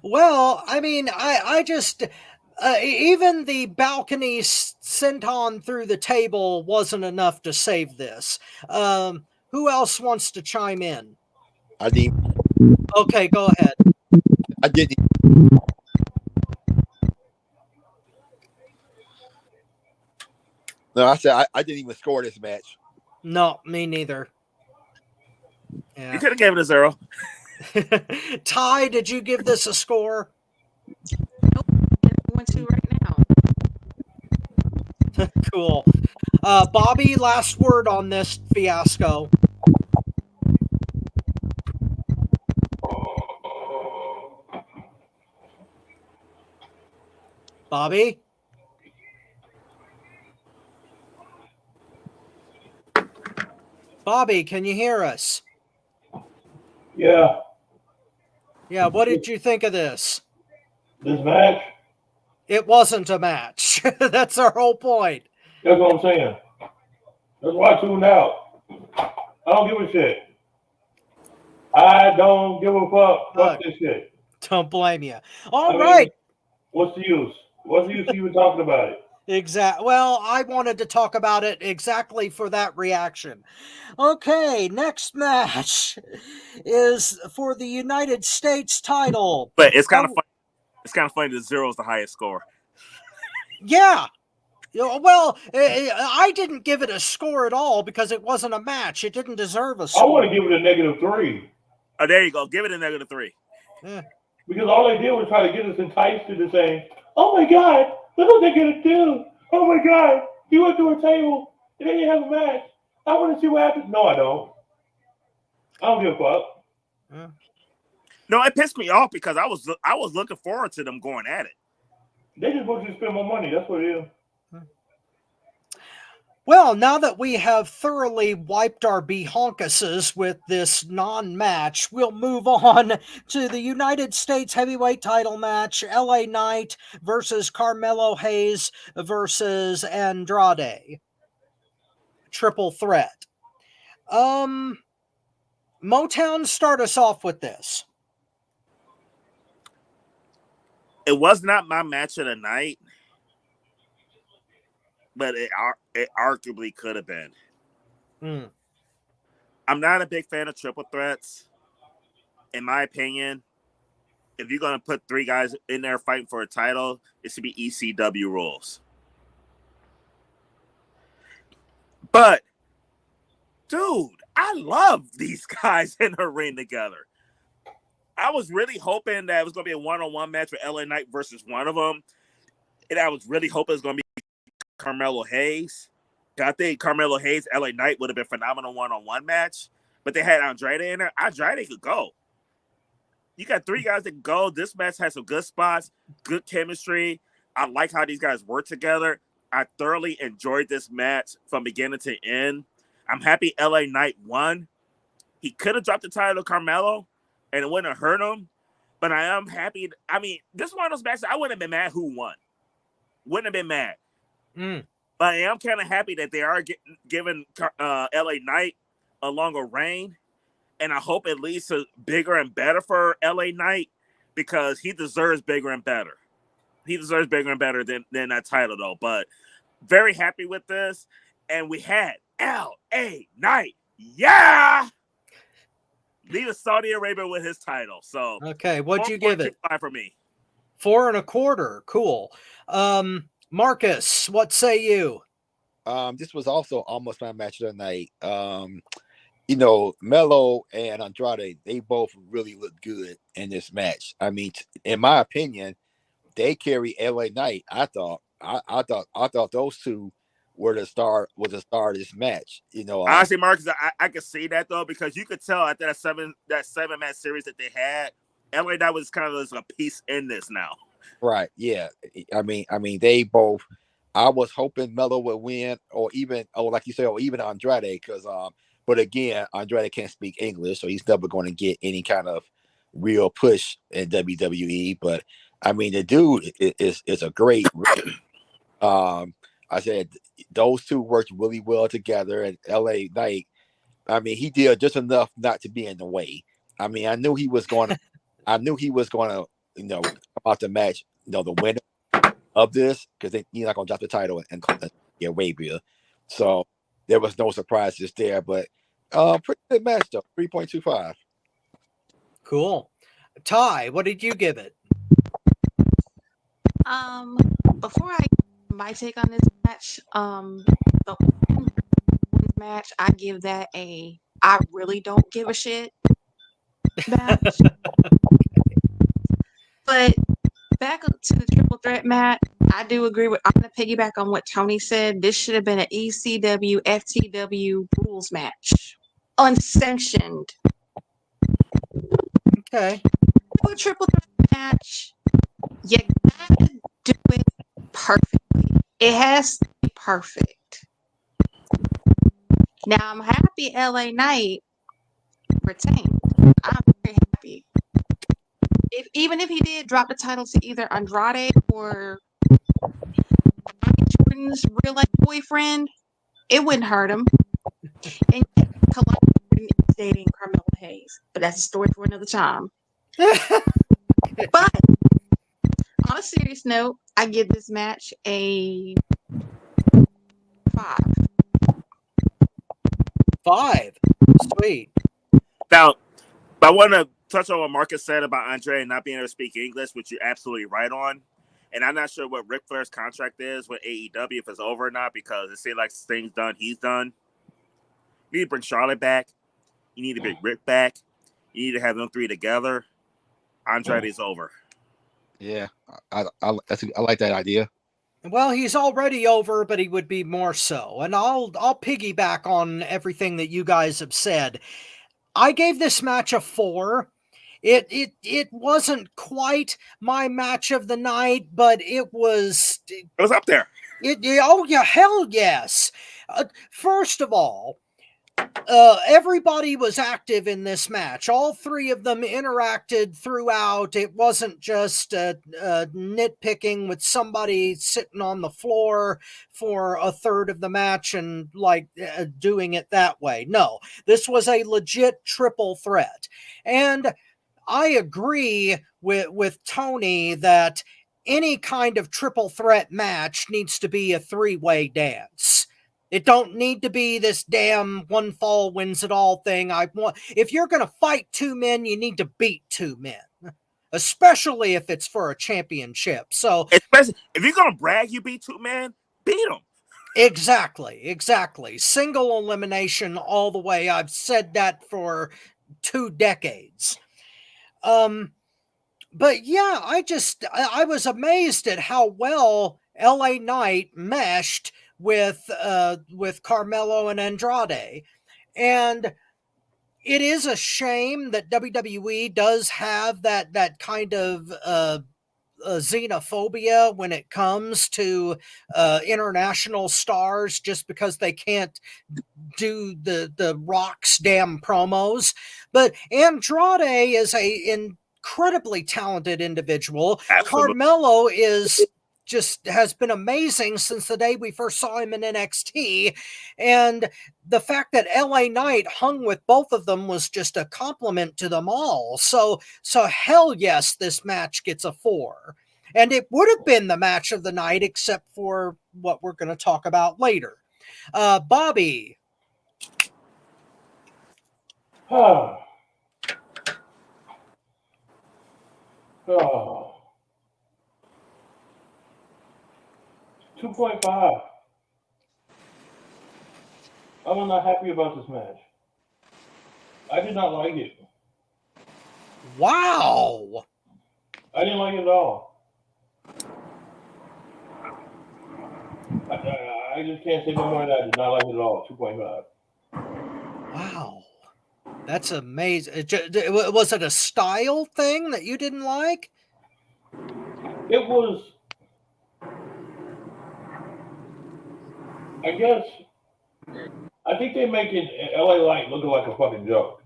S2: Well, I mean, I just... even the balcony senton through the table wasn't enough to save this. Who else wants to chime in?
S7: I didn't.
S2: Okay, go ahead.
S7: I didn't. No, I said I didn't even score this match.
S2: No, me neither. Yeah.
S4: You could have given it a 0.
S2: Ty, did you give this a score?
S5: Nope. 1-2 right now.
S2: Cool. Bobby, last word on this fiasco. Bobby? Bobby, can you hear us?
S6: Yeah.
S2: Yeah, what did you think of this?
S6: This match?
S2: It wasn't a match. That's our whole point.
S6: That's what I'm saying. That's why I tuned out. I don't give a shit. I don't give a fuck. Fuck this shit.
S2: Don't blame you. All right.
S6: What's the use? What's the use of even talking about it?
S2: Exactly. Well, I wanted to talk about it exactly for that reaction. Okay, next match is for the United States title.
S4: But it's kind of funny. It's kind of funny that 0 is the highest score.
S2: Yeah. Well, I didn't give it a score at all because it wasn't a match. It didn't deserve a score.
S6: I want to give it a -3.
S4: Oh, there you go. Give it a -3.
S2: Yeah.
S6: Because all they did was try to get us enticed into saying, "Oh my God, look what they're gonna do! Oh my God, he went through a table and they didn't have a match. I want to see what happens." No, I don't. I don't give a fuck.
S2: Yeah.
S4: No, it pissed me off because I was looking forward to them going at it.
S6: They just want you to spend more money. That's what it is.
S2: Well, now that we have thoroughly wiped our behonkuses with this non-match, we'll move on to the United States heavyweight title match, LA Knight versus Carmelo Hayes versus Andrade. Triple threat. Motown, start us off with this.
S4: It was not my match of the night, but it arguably could have been. I'm not a big fan of triple threats. In my opinion, if you're going to put 3 guys in there fighting for a title, it should be ECW rules. But, dude, I love these guys in the ring together. I was really hoping that it was going to be a one-on-one match with LA Knight versus one of them. And I was really hoping it was going to be Carmelo Hayes. I think Carmelo Hayes, LA Knight would have been a phenomenal one-on-one match. But they had Andrade in there. Andrade could go. You got 3 guys that can go. This match has some good spots, good chemistry. I like how these guys work together. I thoroughly enjoyed this match from beginning to end. I'm happy LA Knight won. He could have dropped the title to Carmelo, and it wouldn't have hurt him. But I am happy. I mean, this is one of those matches I wouldn't have been mad who won. Wouldn't have been mad. But I am kind of happy that they are giving LA Knight a longer reign. And I hope it leads to bigger and better for LA Knight because he deserves bigger and better. He deserves bigger and better than that title, though. But very happy with this. And we had LA Knight. Yeah! Leave Saudi Arabia with his title. So
S2: okay, what'd you give it?
S4: 4.25 for me.
S2: 4 1/4. Cool. Marcus, what say you?
S7: This was also almost my match of the night. Melo and Andrade, they both really looked good in this match. I mean, in my opinion, they carry LA Knight. I thought those two were the star of this match.
S4: Honestly, Marcus, I could see that though because you could tell after that seven match series that they had, LA Knight was kind of a piece in this now.
S7: Right. Yeah. I mean, they both. I was hoping Melo would win, or even Andrade, because but again, Andrade can't speak English, so he's never going to get any kind of real push in WWE. But I mean, the dude is a great. I said those two worked really well together, and LA Knight. I mean, he did just enough not to be in the way. I mean, I knew he was going to. Come out the match. The winner of this, because he's not going to drop the title and Arabia. So there was no surprises there, but pretty good match though. 3.25.
S2: Cool. Ty, what did you give it?
S5: Before I give my take on this match, the match, I give that a I really don't give a shit match. But back up to the triple threat match, I do agree with. I'm going to piggyback on what Tony said. This should have been an ECW FTW rules match, unsanctioned.
S2: Okay.
S5: Do a triple threat match. You gotta do it perfectly. It has to be perfect. Now I'm happy LA Knight retained. I'm very happy. Even if he did drop the title to either Andrade or Jordan's real life boyfriend, it wouldn't hurt him. And yet, Colombo is dating Carmelo Hayes, but that's a story for another time. But on a serious note, I give this match a 5.
S2: 5. Sweet.
S4: Now, I want to touch on what Marcus said about Andre not being able to speak English, which you're absolutely right on. And I'm not sure what Ric Flair's contract is with AEW, if it's over or not, because it seems like things done, he's done. You need to bring Charlotte back. You need to bring Rick back. You need to have them 3 together. Andrade's over.
S7: Yeah, I like that idea.
S2: Well, he's already over, but he would be more so. And I'll piggyback on everything that you guys have said. I gave this match a 4. It wasn't quite my match of the night, but it was
S4: up there.
S2: Oh yeah, hell yes. First of all, everybody was active in this match. All 3 of them interacted throughout. It wasn't just nitpicking with somebody sitting on the floor for a third of the match and doing it that way. No, this was a legit triple threat. And I agree with Tony that any kind of triple threat match needs to be a 3-way dance. It don't need to be this damn one fall wins it all thing. If you're going to fight 2 men, you need to beat 2 men, especially if it's for a championship. So,
S4: especially if you're going to brag you beat 2 men, beat them.
S2: Exactly. Single elimination all the way. I've said that for 2 decades. But yeah, I was amazed at how well LA Knight meshed with Carmelo and Andrade. And it is a shame that WWE does have that kind of xenophobia when it comes to international stars, just because they can't do the Rock's damn promos. But Andrade is a incredibly talented individual.
S4: Absolutely.
S2: Carmelo has been amazing since the day we first saw him in NXT. And the fact that LA Knight hung with both of them was just a compliment to them all. So hell yes, this match gets a 4. And it would have been the match of the night, except for what we're going to talk about later. Bobby.
S6: Oh. 2.5. I'm not happy about this match. I did not like it.
S2: Wow.
S6: I didn't like it at all. I just can't say no more than that. I did not like it at all. 2.5.
S2: Wow. That's amazing. Was it a style thing that you didn't like?
S6: It was, I guess, I think they make it LA Light look like a fucking joke.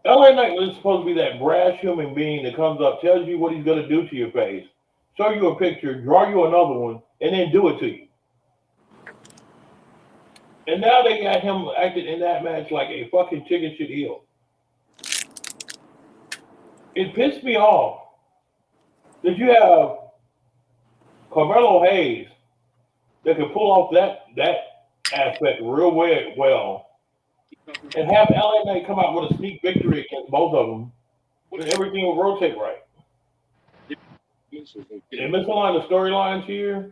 S6: LA Knight was supposed to be that brash human being that comes up, tells you what he's going to do to your face, show you a picture, draw you another one, and then do it to you. And now they got him acting in that match like a fucking chicken shit heel. It pissed me off that you have Carmelo Hayes that can pull off that aspect real well, and have LA Knight come out with a sneak victory against both of them, and everything will rotate right. They misaligned the storylines here.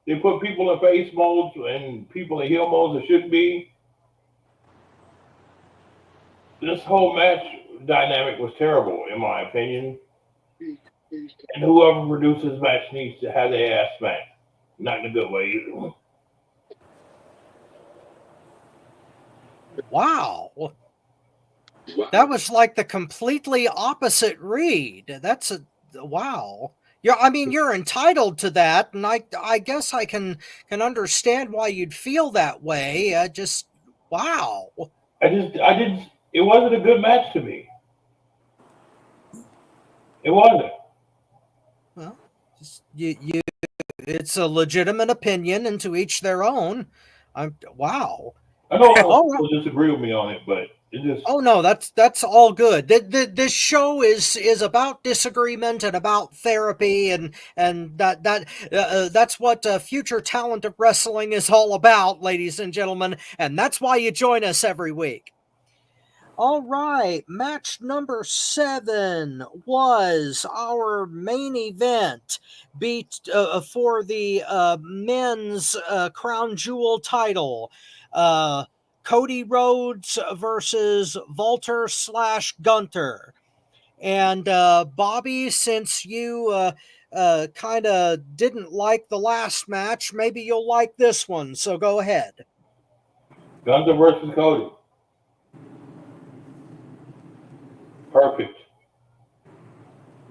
S6: They put people in face modes and people in heel modes that shouldn't be. This whole match dynamic was terrible, in my opinion. And whoever produces this match needs to have their ass smacked. Not in a good way either.
S2: Wow. That was like the completely opposite read. That's a wow. You're entitled to that, and I guess I can understand why you'd feel that way. Just wow.
S6: I didn't. It wasn't a good match to me. It wasn't.
S2: Well, it's a legitimate opinion, and to each their own. Wow.
S6: I know a lot of
S2: All right.
S6: people disagree with me on it, but it just.
S2: Oh no, that's all good. This show is about disagreement and about therapy, and that's what Future Talent of Wrestling is all about, ladies and gentlemen, and that's why you join us every week. All right, match number 7 was our main event, beat for the men's crown jewel title. Cody Rhodes versus Walter/Gunter. And Bobby, since you kind of didn't like the last match, maybe you'll like this one. So go ahead.
S6: Gunter versus Cody. Perfect.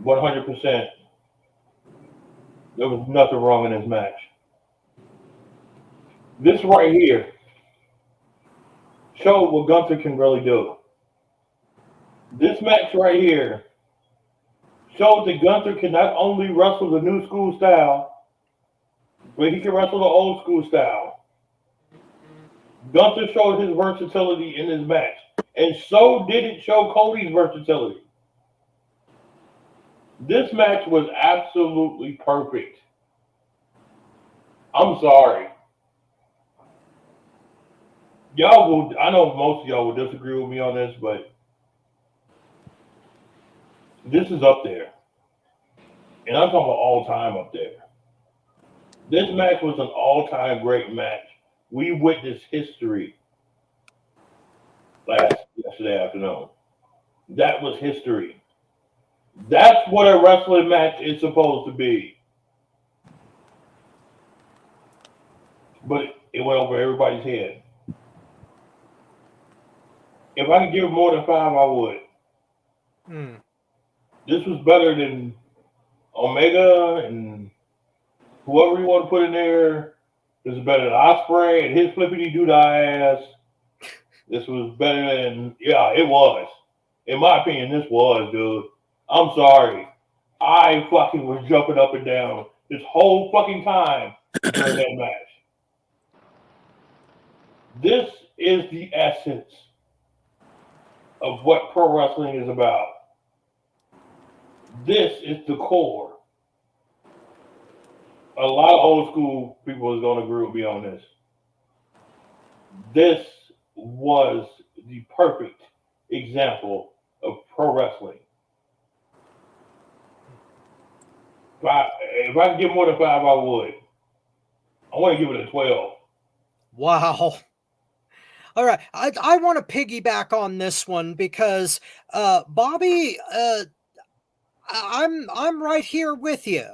S6: 100%. There was nothing wrong in this match. This right here showed what Gunter can really do. This match right here showed that Gunter can not only wrestle the new school style, but he can wrestle the old school style. Gunter showed his versatility in this match, and so did it show Cody's versatility. This match was absolutely perfect. I'm sorry. I know most of y'all will disagree with me on this, but this is up there. And I'm talking about all-time up there. This match was an all-time great match. We witnessed history yesterday afternoon. That was history. That's what a wrestling match is supposed to be. But it went over everybody's head. If I could give it more than 5, I would. This was better than Omega and whoever you want to put in there. This is better than Ospreay and his flippity-doo-dah ass. This was better than, it was. In my opinion, this was, dude. I'm sorry. I fucking was jumping up and down this whole fucking time during that match. This is the essence of what pro wrestling is about. This is the core. A lot of old school people is going to agree with me on this. This was the perfect example of pro wrestling. If I could give more than 5, I would. I want to give it a 12.
S2: Wow. All right. I want to piggyback on this one because Bobby, I'm right here with you.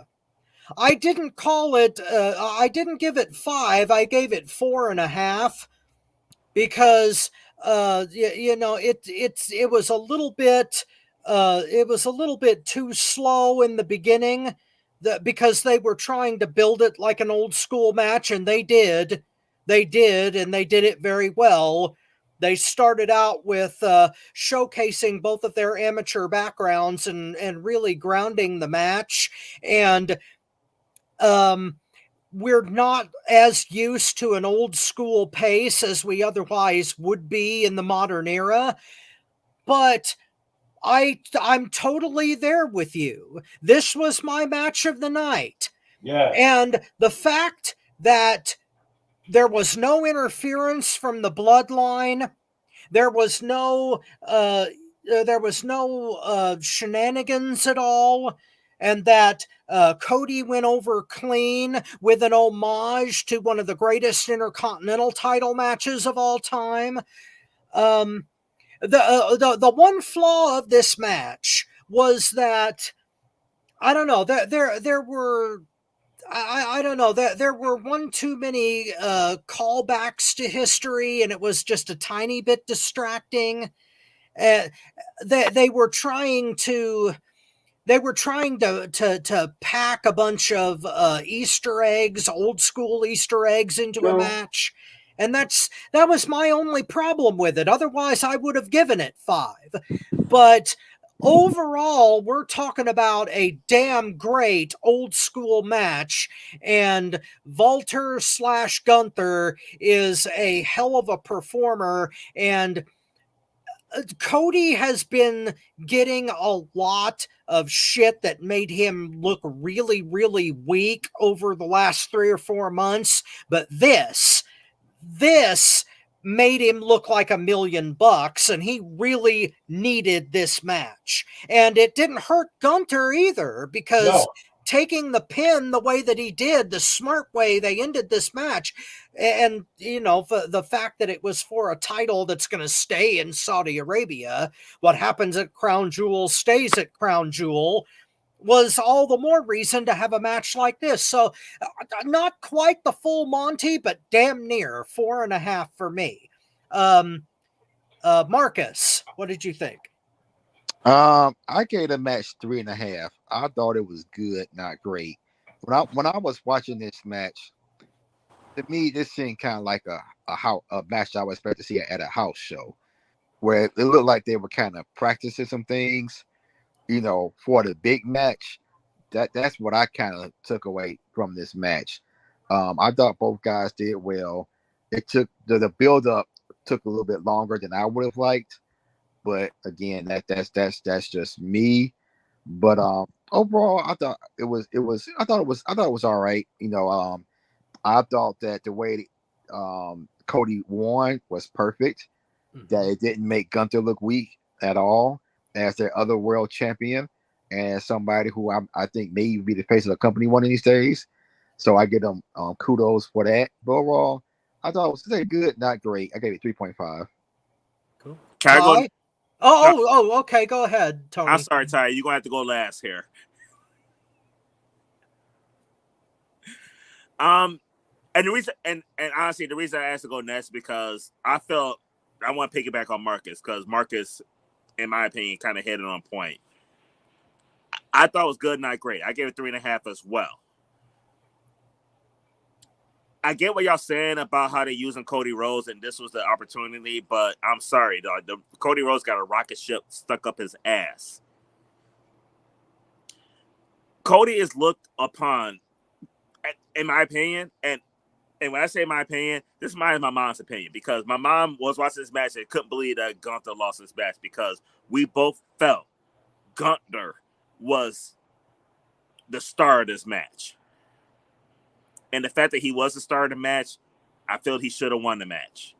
S2: I didn't call it. I didn't give it 5. I gave it 4.5 because it was a little bit. It was a little bit too slow in the beginning, because they were trying to build it like an old school match, and they did, and they did it very well. They started out with showcasing both of their amateur backgrounds and really grounding the match. And we're not as used to an old school pace as we otherwise would be in the modern era. But I'm totally there with you. This was my match of the night.
S6: Yeah.
S2: And the fact that there was no interference from the bloodline, there was no shenanigans at all, and that Cody went over clean with an homage to one of the greatest intercontinental title matches of all time. The one flaw of this match was that I don't know. There were. I don't know. There were one too many callbacks to history, and it was just a tiny bit distracting. Uh, they were trying to pack a bunch of Easter eggs, old school Easter eggs, into a match, and that was my only problem with it. Otherwise, I would have given it 5. But overall, we're talking about a damn great old school match, and Walter / Gunther is a hell of a performer, and Cody has been getting a lot of shit that made him look really, really weak over the last 3 or 4 months, but this made him look like $1,000,000, and he really needed this match. And it didn't hurt Gunther either, because taking the pin the way that he did, the smart way they ended this match, and the fact that it was for a title that's going to stay in Saudi Arabia, what happens at Crown Jewel stays at Crown Jewel, was all the more reason to have a match like this. So not quite the full Monty, but damn near 4.5 for me. Marcus, what did you think?
S7: I gave the match 3.5. I thought it was good, not great. When I was watching this match, to me, this seemed kind of like a match I would expect to see at a house show, where it looked like they were kind of practicing some things, for the big match. That's what I kind of took away from this match. I thought both guys did well. It took the build up took a little bit longer than I would have liked, but again, that's just me. But overall, I thought it was all right. I thought that the way Cody won was perfect. That it didn't make Gunther look weak at all as their other world champion, and somebody who I think may be the face of the company one of these days. So I give them kudos for that. But overall, I thought it was good, not great. I gave it 3.5.
S2: Cool.
S4: Can I go?
S2: Okay. Go ahead, Tony.
S4: I'm sorry, Ty. You're gonna have to go last here. And the reason, and honestly, the reason I asked to go next because I felt I want to piggyback on Marcus, because Marcus, in my opinion, kind of hit it on point. I thought it was good, not great. I gave it 3.5 as well. I get what y'all saying about how they're using Cody Rhodes, and this was the opportunity, but I'm sorry, dog. Cody Rhodes got a rocket ship stuck up his ass. Cody is looked upon, in my opinion, and when I say my opinion, this is my mom's opinion, because my mom was watching this match and couldn't believe that Gunther lost this match, because we both felt Gunther was the star of this match. And the fact that he was the star of the match, I feel he should have won the match.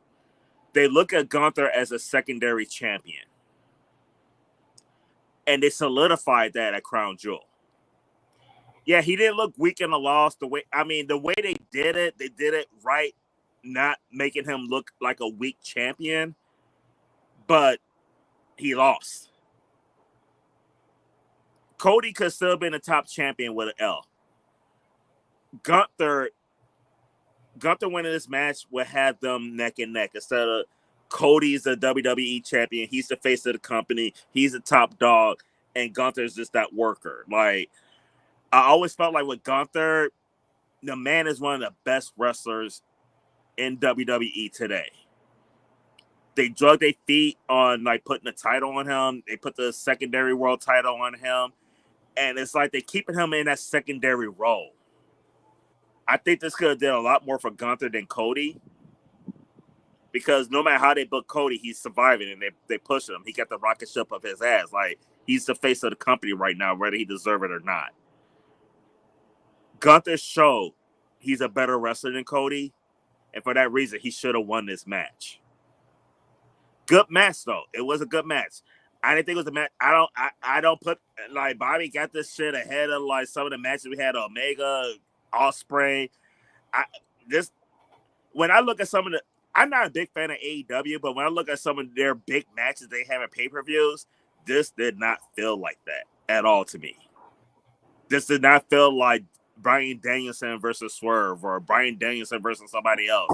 S4: They look at Gunther as a secondary champion. And they solidified that at Crown Jewel. Yeah, he didn't look weak in the loss. The way they did it right, not making him look like a weak champion, but he lost. Cody could still have been a top champion with an L. Gunther winning this match would have them neck and neck, instead of Cody's the WWE champion. He's the face of the company. He's the top dog, and Gunther's just that worker. Like, I always felt like with Gunther, the man is one of the best wrestlers in WWE today. They drug their feet on like putting the title on him. They put the secondary world title on him, and it's like they're keeping him in that secondary role. I think this could have done a lot more for Gunther than Cody, because no matter how they book Cody, he's surviving, and they push him. He got the rocket ship of his ass. Like, he's the face of the company right now, whether he deserves it or not. Gunther showed he's a better wrestler than Cody, and for that reason, he should have won this match. Good match, though. It was a good match. I didn't think it was a match. I don't put, like, Bobby got this shit ahead of like some of the matches we had, Omega, Ospreay. When I look at some of the, I'm not a big fan of AEW, but when I look at some of their big matches they have in pay-per-views, this did not feel like that at all to me. this did not feel like Bryan Danielson versus Swerve or Bryan Danielson versus somebody else.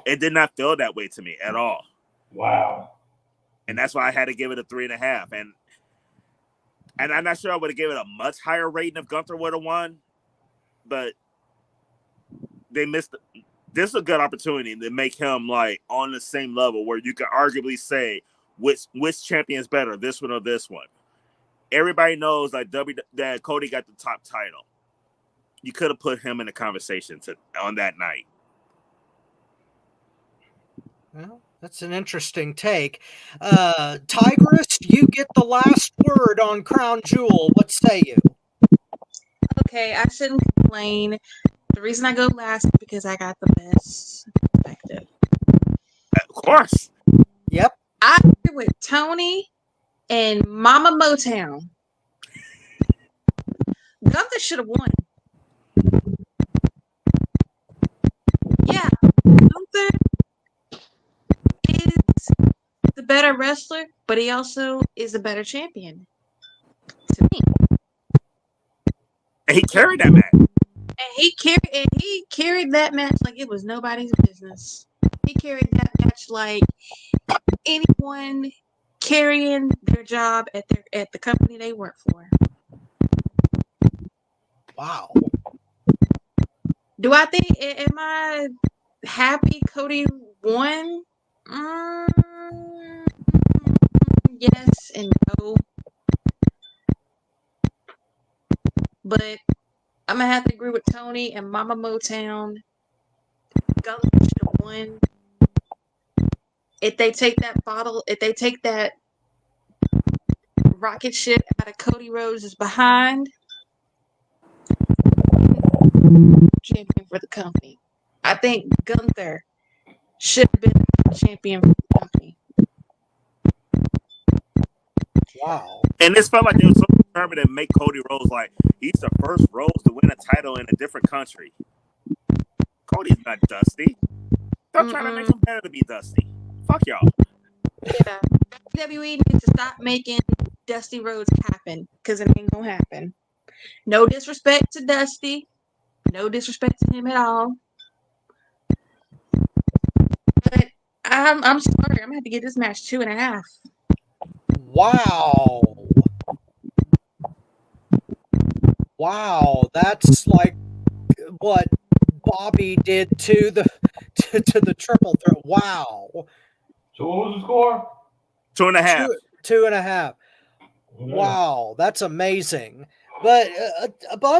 S4: It did not feel that way to me at all.
S6: Wow.
S4: And that's why I had to give it a 3.5. And I'm not sure I would have given it a much higher rating if Gunther would have won, but they missed. This is a good opportunity to make him like on the same level where you can arguably say which champion is better, this one or this one. Everybody knows that Cody got the top title. You could have put him in the conversation on that night.
S2: Well, that's an interesting take. Tigress, you get the last word on Crown Jewel. What say you?
S5: Okay, I shouldn't complain. The reason I go last is because I got the best perspective.
S4: Of course.
S2: Yep.
S5: I agree with Tony and Mama Motown. Gunther should have won. Yeah, Gunther is the better wrestler, but he also is a better champion to me.
S4: And he carried that match.
S5: And he carried that match like it was nobody's business. He carried that match like anyone carrying their job at the company they work for.
S2: Wow.
S5: Do I think? Am I happy Cody won? Yes and no. But I'm gonna have to agree with Tony and Mama Motown. Gunther should have won. If they take that rocket ship out of Cody Rhodes' behind, champion for the company. I think Gunther should have been champion for the company.
S2: Wow.
S4: And this felt like they were so determined to make Cody Rhodes like he's the first Rhodes to win a title in a different country. Cody's not Dusty. They're trying to make him better to be Dusty. Fuck y'all.
S5: Yeah. WWE needs to stop making Dusty Rhodes happen because it ain't gonna happen. No disrespect to Dusty. No disrespect to him at all. But I'm sorry. I'm gonna have to give this match 2.5.
S2: Wow. Wow, that's like what Bobby did to the triple threat. Wow.
S6: So what was the score?
S4: 2.5.
S2: 2.5.
S6: Okay.
S2: Wow, that's amazing. But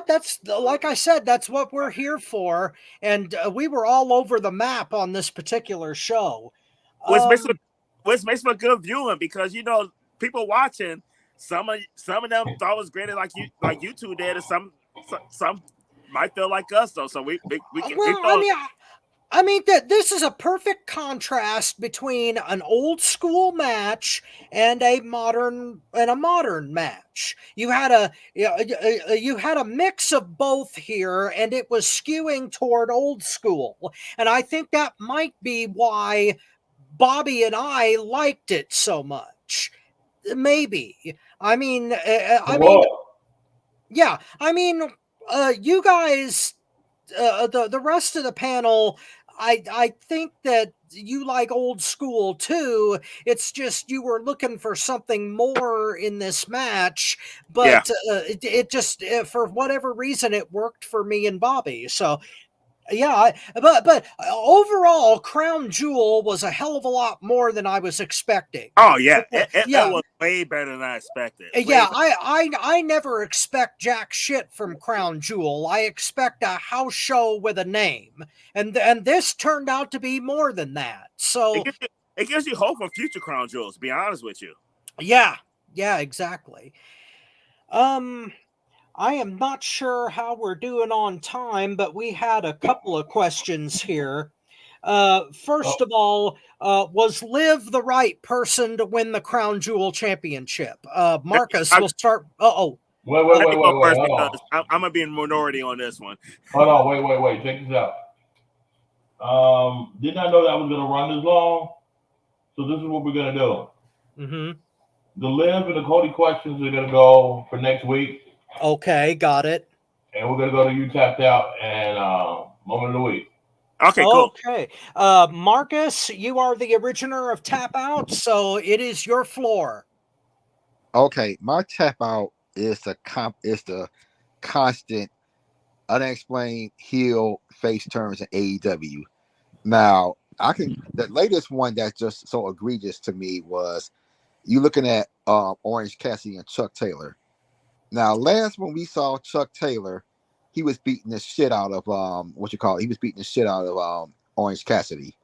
S2: that's, like I said, that's what we're here for. And we were all over the map on this particular show.
S4: Which makes for good viewing because people watching. Some of them thought it was great like you two did, and some might feel like us though. So we can.
S2: Well, I mean that this is a perfect contrast between an old school match and a modern match. You had a mix of both here, and it was skewing toward old school. And I think that might be why Bobby and I liked it so much. Maybe. I mean, yeah. I mean, you guys. The rest of the panel, I think that you like old school too. It's just you were looking for something more in this match, but it just for whatever reason it worked for me and Bobby. So yeah, but overall, Crown Jewel was a hell of a lot more than I was expecting.
S4: Oh yeah, it was way better than I expected.
S2: Yeah, I never expect jack shit from Crown Jewel. I expect a house show with a name, and this turned out to be more than that. So
S4: it gives you hope for future Crown Jewels. To be honest with you.
S2: Yeah, exactly. I am not sure how we're doing on time, but we had a couple of questions here. First of all, was Liv the right person to win the Crown Jewel Championship? Marcus, we'll start.
S6: Wait.
S4: I'm gonna be in minority on this one.
S6: Hold on, wait. Check this out. Did not know that I was gonna run this long, so this is what we're gonna do.
S2: Mm-hmm.
S6: The Liv and the Cody questions are gonna go for next week.
S2: Okay, got it.
S6: And we're gonna go to You Tapped Out and Moment of the Week.
S4: Okay, cool.
S2: Okay. Marcus, you are the originator of Tap Out, so it is your floor.
S7: Okay, my tap out is the constant unexplained heel face turns in AEW. Now, the latest one that's just so egregious to me was you looking at Orange Cassidy and Chuck Taylor. Now, last when we saw Chuck Taylor, he was beating the shit out of he was beating the shit out of Orange Cassidy.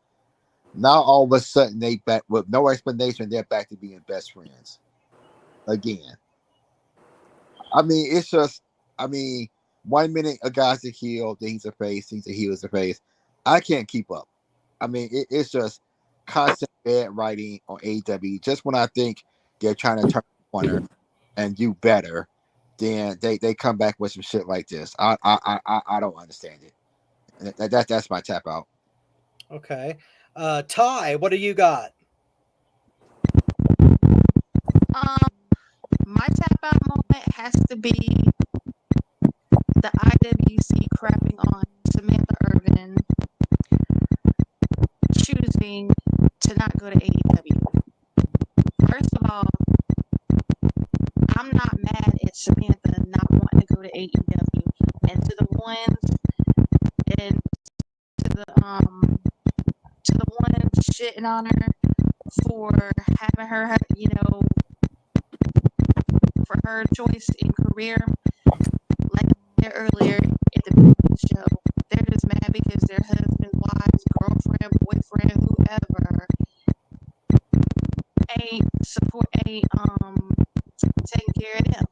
S7: Now all of a sudden they back with no explanation, they're back to being best friends again. I mean, it's just 1 minute a guy's a heel, then he's a face, he's a heel, he's a face. I can't keep up. I mean, it's just constant bad writing on AEW. Just when I think they're trying to turn the corner and do better, then they come back with some shit like this. I don't understand it. That's my tap out.
S2: Okay. Ty, what do you got?
S5: My tap out moment has to be the IWC crapping on Samantha Irving choosing to not go to AEW. First of all, I'm not mad at Samantha not wanting to go to AEW, and to the ones and to the ones shitting on her for having her, for her choice in career. Like I said earlier at the show, they're just mad because their husband, wives, girlfriend, boyfriend, whoever ain't taking care of them.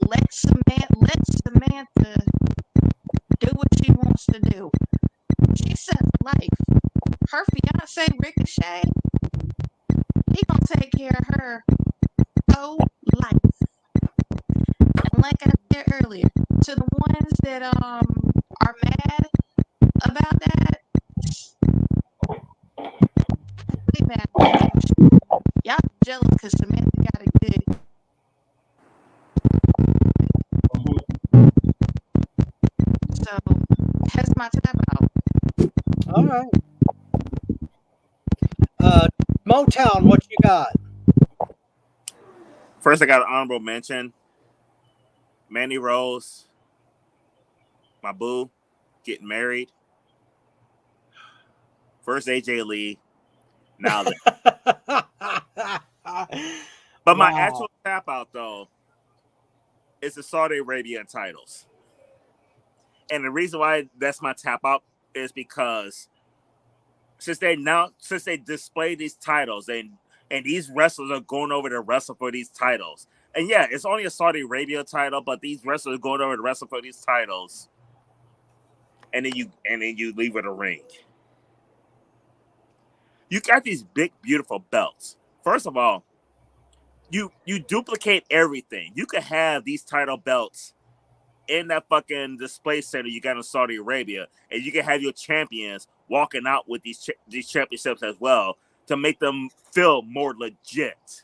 S5: Let Samantha do what she wants to do. She's set for life. Her fiance Ricochet, he gonna take care of her whole life. And like I said earlier, to the ones that are mad about that, be mad. Y'all jealous because Samantha got it good. So that's my tap out.
S2: All right. Motown, what you got?
S4: First, I got an honorable mention. Mandy Rose, my boo, getting married. First AJ Lee, now that. But my actual tap out though is the Saudi Arabian titles. And the reason why that's my tap out is because since they display these titles and these wrestlers are going over to wrestle for these titles. And yeah, it's only a Saudi Arabia title, but these wrestlers are going over to wrestle for these titles. And then you leave it a ring. You got these big, beautiful belts. First of all, you duplicate everything. You could have these title belts in that fucking display center you got in Saudi Arabia, and you can have your champions walking out with these championships as well to make them feel more legit.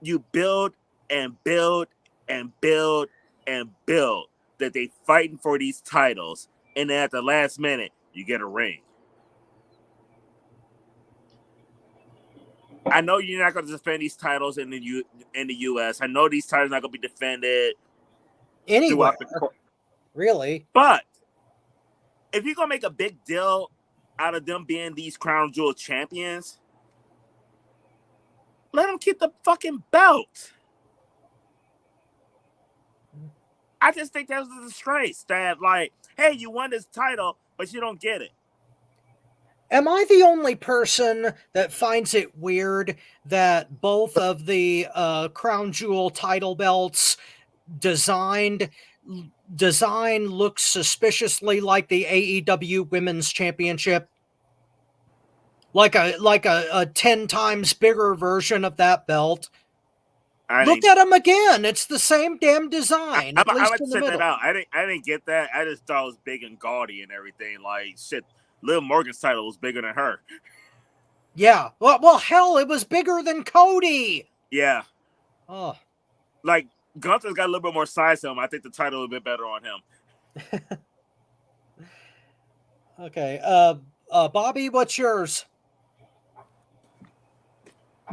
S4: You build and build and build and build that they fighting for these titles, and then at the last minute, you get a ring. I know you're not going to defend these titles in the U.S. I know these titles are not going to be defended
S2: Anywhere,
S4: throughout the
S2: really.
S4: But if you're going to make a big deal out of them being these crown jewel champions, let them keep the fucking belt. I just think that was a disgrace that, like, hey, you won this title, but you don't get it.
S2: Am I the only person that finds it weird that both of the crown jewel title belts design looks suspiciously like the AEW Women's Championship? Like a 10 times bigger version of that belt. Look at them again. It's the same damn design.
S4: I like to set that out. I didn't get that. I just thought it was big and gaudy and everything. Like, shit, Liv Morgan's title was bigger than her.
S2: Yeah. Well, hell, it was bigger than Cody.
S4: Yeah.
S2: Oh,
S4: Like Gunther's got a little bit more size to him. I think the title would be better on him.
S2: okay. Bobby, what's yours?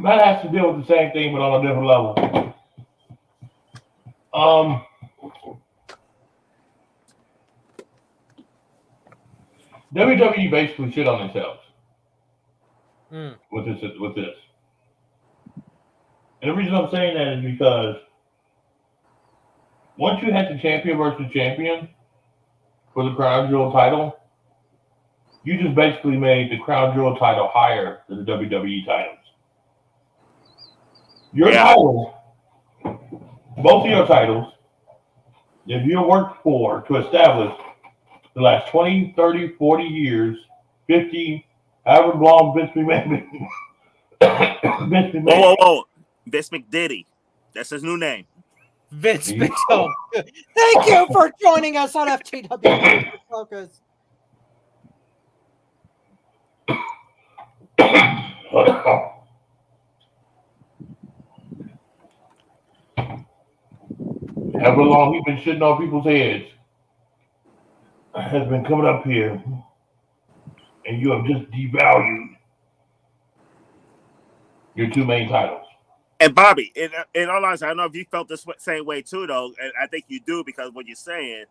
S6: That has to deal with the same thing, but on a different level. WWE basically shit on themselves with this. And the reason I'm saying that is because once you had the champion versus champion for the Crown Jewel title, you just basically made the Crown Jewel title higher than the WWE titles. Your title, both of your titles, if you worked for to establish the last 20, 30, 40 years, 50, however long Vince McMahon.
S4: Whoa. Vince McDiddy. That's his new name.
S2: Vince McMahon. Thank you for joining us on FTW Focus.
S6: However long we've been shitting on people's heads has been coming up here, and you have just devalued your two main titles.
S4: And Bobby, in all honesty, I don't know if you felt this same way too, though, and I think you do because what you're saying,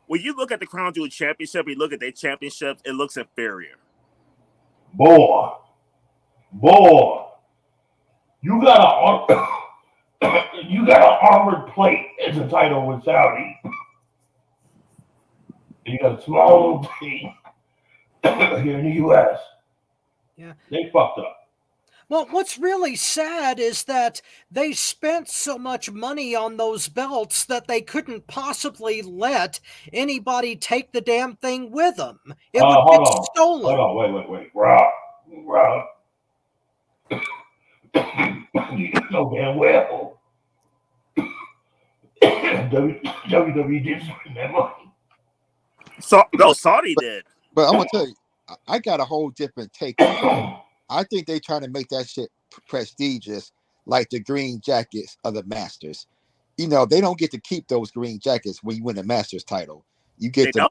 S4: when you look at the Crown Jewel Championship, you look at their championships, it looks inferior.
S6: Boy, you got an armored plate as a title with Saudi. And you got a small little team here in the U.S.
S2: Yeah,
S6: they fucked up.
S2: Well, what's really sad is that they spent so much money on those belts that they couldn't possibly let anybody take the damn thing with them. It would get stolen.
S6: Hold on, wait. Rob. You know damn well. WWE did spend that money.
S4: Saudi did.
S7: But I'm gonna tell you, I got a whole different take on it. I think they trying to make that shit prestigious, like the green jackets of the Masters. You know, they don't get to keep those green jackets when you win a Masters title. You get a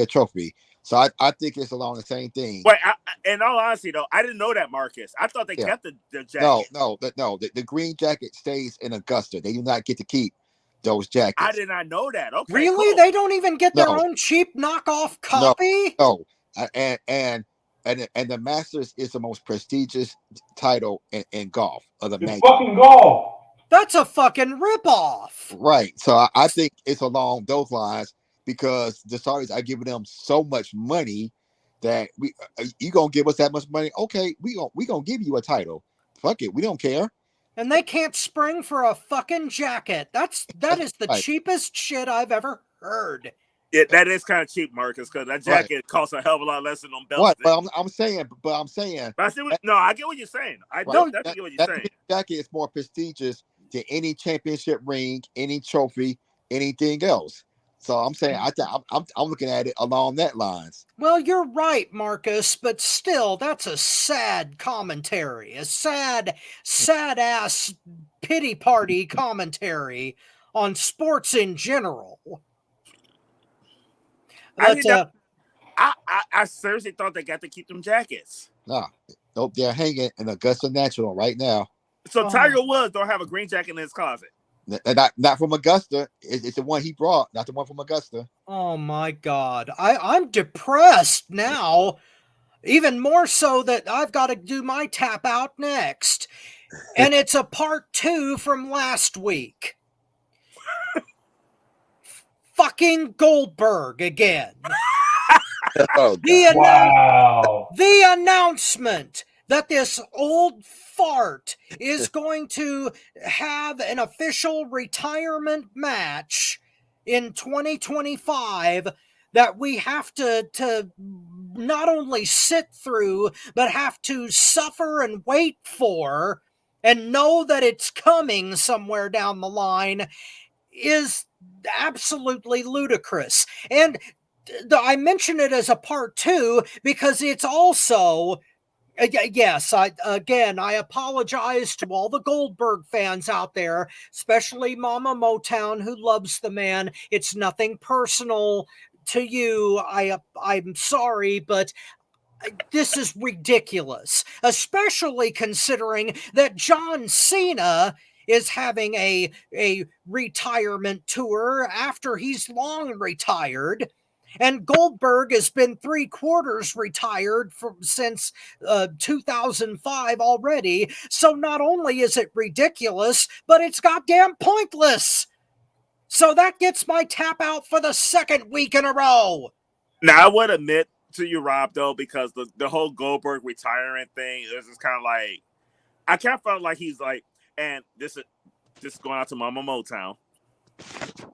S7: trophy. So I think it's along the same thing.
S4: Wait, in all honesty, though, I didn't know that, Marcus. I thought they kept the jacket.
S7: No. The green jacket stays in Augusta. They do not get to keep those jackets.
S4: I did not know that. Okay,
S2: really?
S4: Cool.
S2: They don't even get their own cheap knockoff copy?
S7: No. And the Masters is the most prestigious title in golf of the
S6: major. Fucking golf.
S2: That's a fucking ripoff.
S7: Right. So I think it's along those lines because the Saudis are giving them so much money that you gonna give us that much money? Okay, we gonna give you a title. Fuck it, we don't care.
S2: And they can't spring for a fucking jacket. That is the cheapest shit I've ever heard.
S4: Yeah, that is kind of cheap, Marcus, because that jacket costs a hell of a lot less than them belts.
S7: But I'm saying.
S4: I get what you're saying. I definitely get what you're saying.
S7: Jacket is more prestigious than any championship ring, any trophy, anything else. So I'm saying I'm looking at it along that lines.
S2: Well, you're right, Marcus, but still, that's a sad commentary, a sad ass pity party commentary on sports in general. But,
S4: I seriously thought they got to keep them jackets.
S7: Nope, they're hanging in Augusta National right now.
S4: So Tiger Woods don't have a green jacket in his closet.
S7: Not from Augusta. It's the one he brought, not the one from Augusta.
S2: Oh my God, I'm depressed now, even more so that I've got to do my tap out next, and it's a part 2 from last week. Fucking Goldberg again. The announcement that this old fart is going to have an official retirement match in 2025 that we have to not only sit through, but have to suffer and wait for and know that it's coming somewhere down the line is absolutely ludicrous. And I mention it as a part 2 because it's also Yes, I apologize to all the Goldberg fans out there, especially Mama Motown, who loves the man. It's nothing personal to you. I'm sorry, but this is ridiculous, especially considering that John Cena is having a retirement tour after he's long retired. And Goldberg has been 3/4 retired since 2005 already. So not only is it ridiculous, but it's goddamn pointless. So that gets my tap out for the second week in a row.
S4: Now I would admit to you, Rob, though, because the whole Goldberg retiring thing is just kind of like, I kind of felt like he's like, and this is going out to Mama Motown.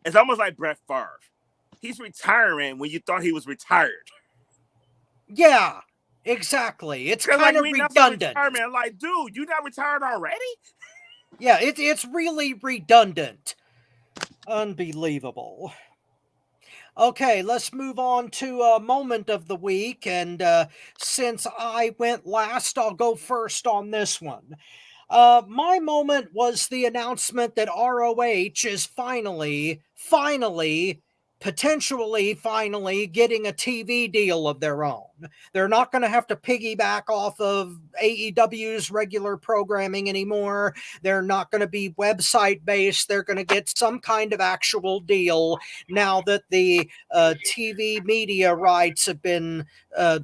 S4: It's almost like Brett Favre. He's retiring when you thought he was retired.
S2: Yeah, exactly. It's kind of redundant.
S4: Retirement. Like, dude, you not retired already?
S2: Yeah, it's really redundant. Unbelievable. Okay, let's move on to a moment of the week. And since I went last, I'll go first on this one. My moment was the announcement that ROH is finally, potentially getting a TV deal of their own. They're not going to have to piggyback off of AEW's regular programming anymore. They're not going to be website based. They're going to get some kind of actual deal now that the TV media rights have been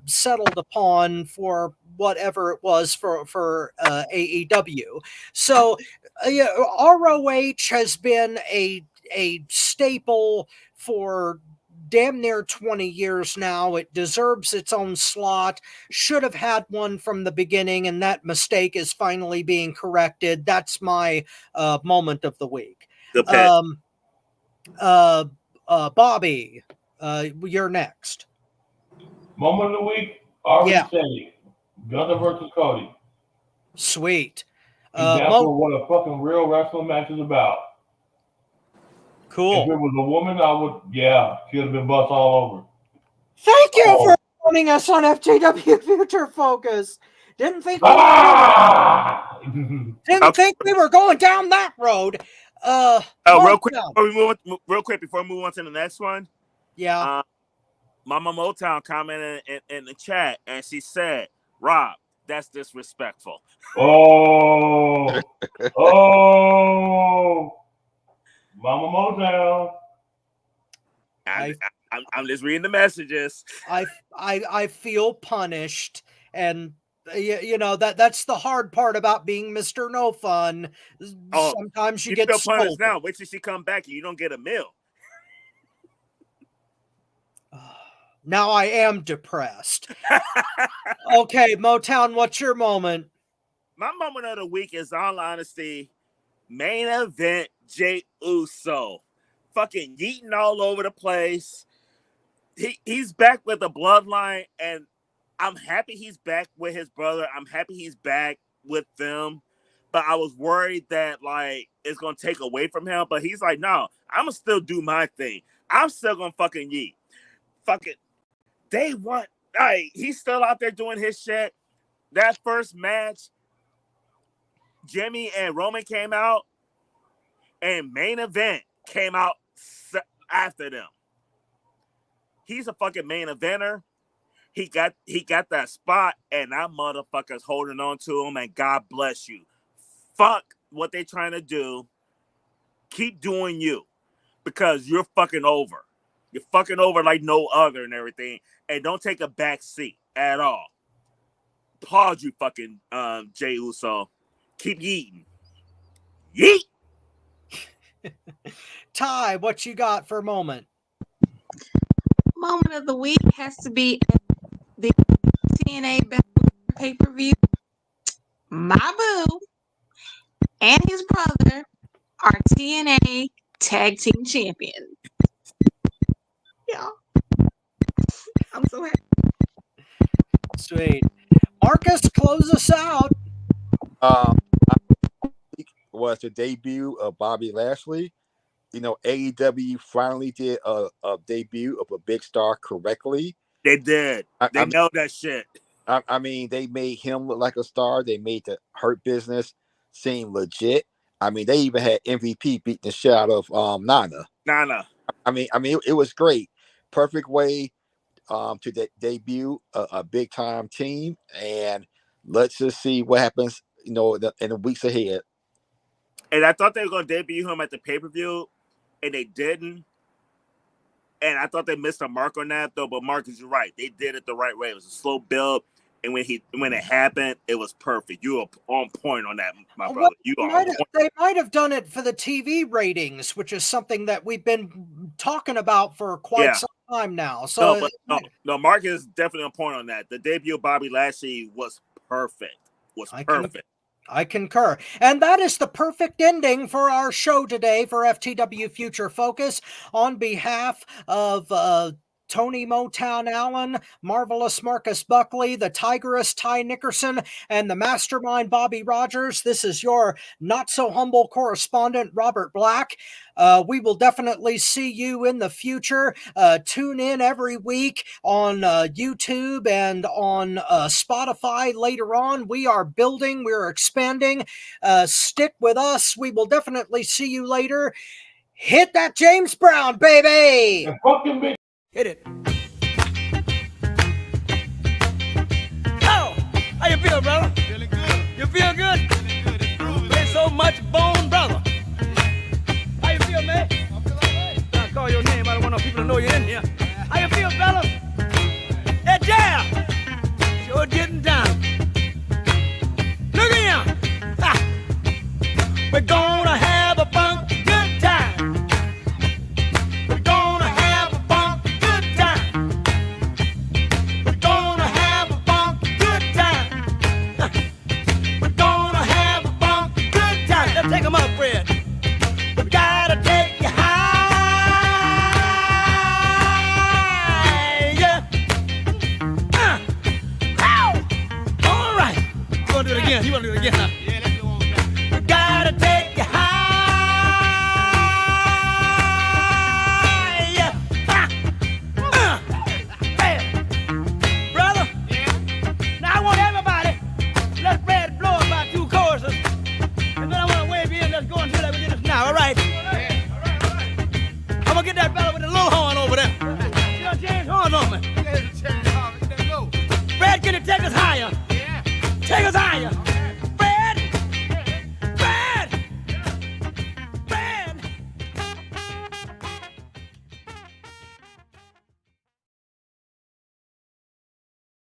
S2: settled upon for whatever it was for AEW. So ROH has been a staple for damn near 20 years now. It deserves its own slot. Should have had one from the beginning, and that mistake is finally being corrected. That's my moment of the week.
S4: Good pick.
S2: Bobby, you're next.
S6: Moment of the week, already said it. Gunther versus Cody.
S2: Sweet.
S6: Example of what a fucking real wrestling match is about.
S2: Cool.
S6: If it was a woman, I would, she'd have been bust all over.
S2: Thank you for joining us on FTW Future Focus. Didn't think we were going down that road.
S4: Real quick before we move on to the next one.
S2: Yeah.
S4: Mama Motown commented in the chat, and she said, "Rob, that's disrespectful."
S6: Oh, Mama Motown.
S4: I'm just reading the messages.
S2: I feel punished, and you know that's the hard part about being Mr. No Fun. Sometimes you get
S4: feel punished now. Wait till she come back and you don't get a meal.
S2: Now I am depressed. Okay, Motown, what's your moment?
S4: My moment of the week is, all honesty, main event Jey Uso. Fucking yeeting all over the place. He's back with the bloodline, and I'm happy he's back with his brother. I'm happy he's back with them. But I was worried that, like, it's going to take away from him. But he's like, no, I'm going to still do my thing. I'm still going to fucking yeet. Fucking, they want, like, he's still out there doing his shit. That first match, Jimmy and Roman came out, and main event came out after them. He's a fucking main eventer. He got that spot, and that motherfucker's holding on to him, and God bless you. Fuck what they trying to do. Keep doing you, because you're fucking over. You're fucking over like no other and everything, and don't take a back seat at all. Applaud you, fucking Jey Uso. Keep yeeting. Yeet!
S2: Ty, what you got for a moment?
S5: Moment of the week has to be the TNA pay-per-view. My boo and his brother are TNA Tag Team Champions. Yeah. I'm so happy.
S2: Sweet. Marcus, close us out.
S7: Was the debut of Bobby Lashley. You know, AEW finally did a debut of a big star correctly.
S4: They did. They know that shit.
S7: I mean, they made him look like a star. They made the Hurt Business seem legit. I mean, they even had MVP beat the shit out of Nana.
S4: Nana.
S7: I mean, it was great. Perfect way to debut a big time team, and let's just see what happens. You know, in the weeks ahead.
S4: And I thought they were going to debut him at the pay-per-view, and they didn't. And I thought they missed a mark on that, though. But Marcus, you're right. They did it the right way. It was a slow build. And when it happened, it was perfect. You were on point on that, my brother.
S2: They might have done it for the TV ratings, which is something that we've been talking about for quite some time now. So
S4: no, Mark is definitely on point on that. The debut of Bobby Lashley was perfect.
S2: I concur. And that is the perfect ending for our show today for FTW Future Focus. On behalf of Tony Motown Allen, Marvelous Marcus Buckley, the Tigress Ty Nickerson, and the Mastermind Bobby Rogers, this is your not-so-humble correspondent, Robert Black. We will definitely see you in the future. Tune in every week on YouTube and on Spotify later on. We are building. We're expanding. Stick with us. We will definitely see you later. Hit that James Brown, baby!
S1: Hit it. Oh, how you feel, brother? Feeling good. You feel good? Feeling good. It's groovy. There's so much bone, brother. How you feel, man? I feel all right. I call your name. I don't want no people to know you're in here. How you feel, fella? Hey, Jam. Sure getting down. Look at him. Ha. We're gonna have a funky good time. We're gonna have a funky good time. We're gonna have a funky good time. We're gonna have a funky good time. Let's take them up, Fred. We gotta take you high. Yeah. All right. You wanna do it again? You wanna do it again, huh? Yeah, let's do it one time. We gotta take you high. Brother, now I want everybody, let Fred blow about 2 choruses, and then I want to wave you in. Let's go until we get this now, all right? I'm going to get that fella with the little horn over there. You done change horns on me. Fred, can you take us higher? Yeah. Take us higher.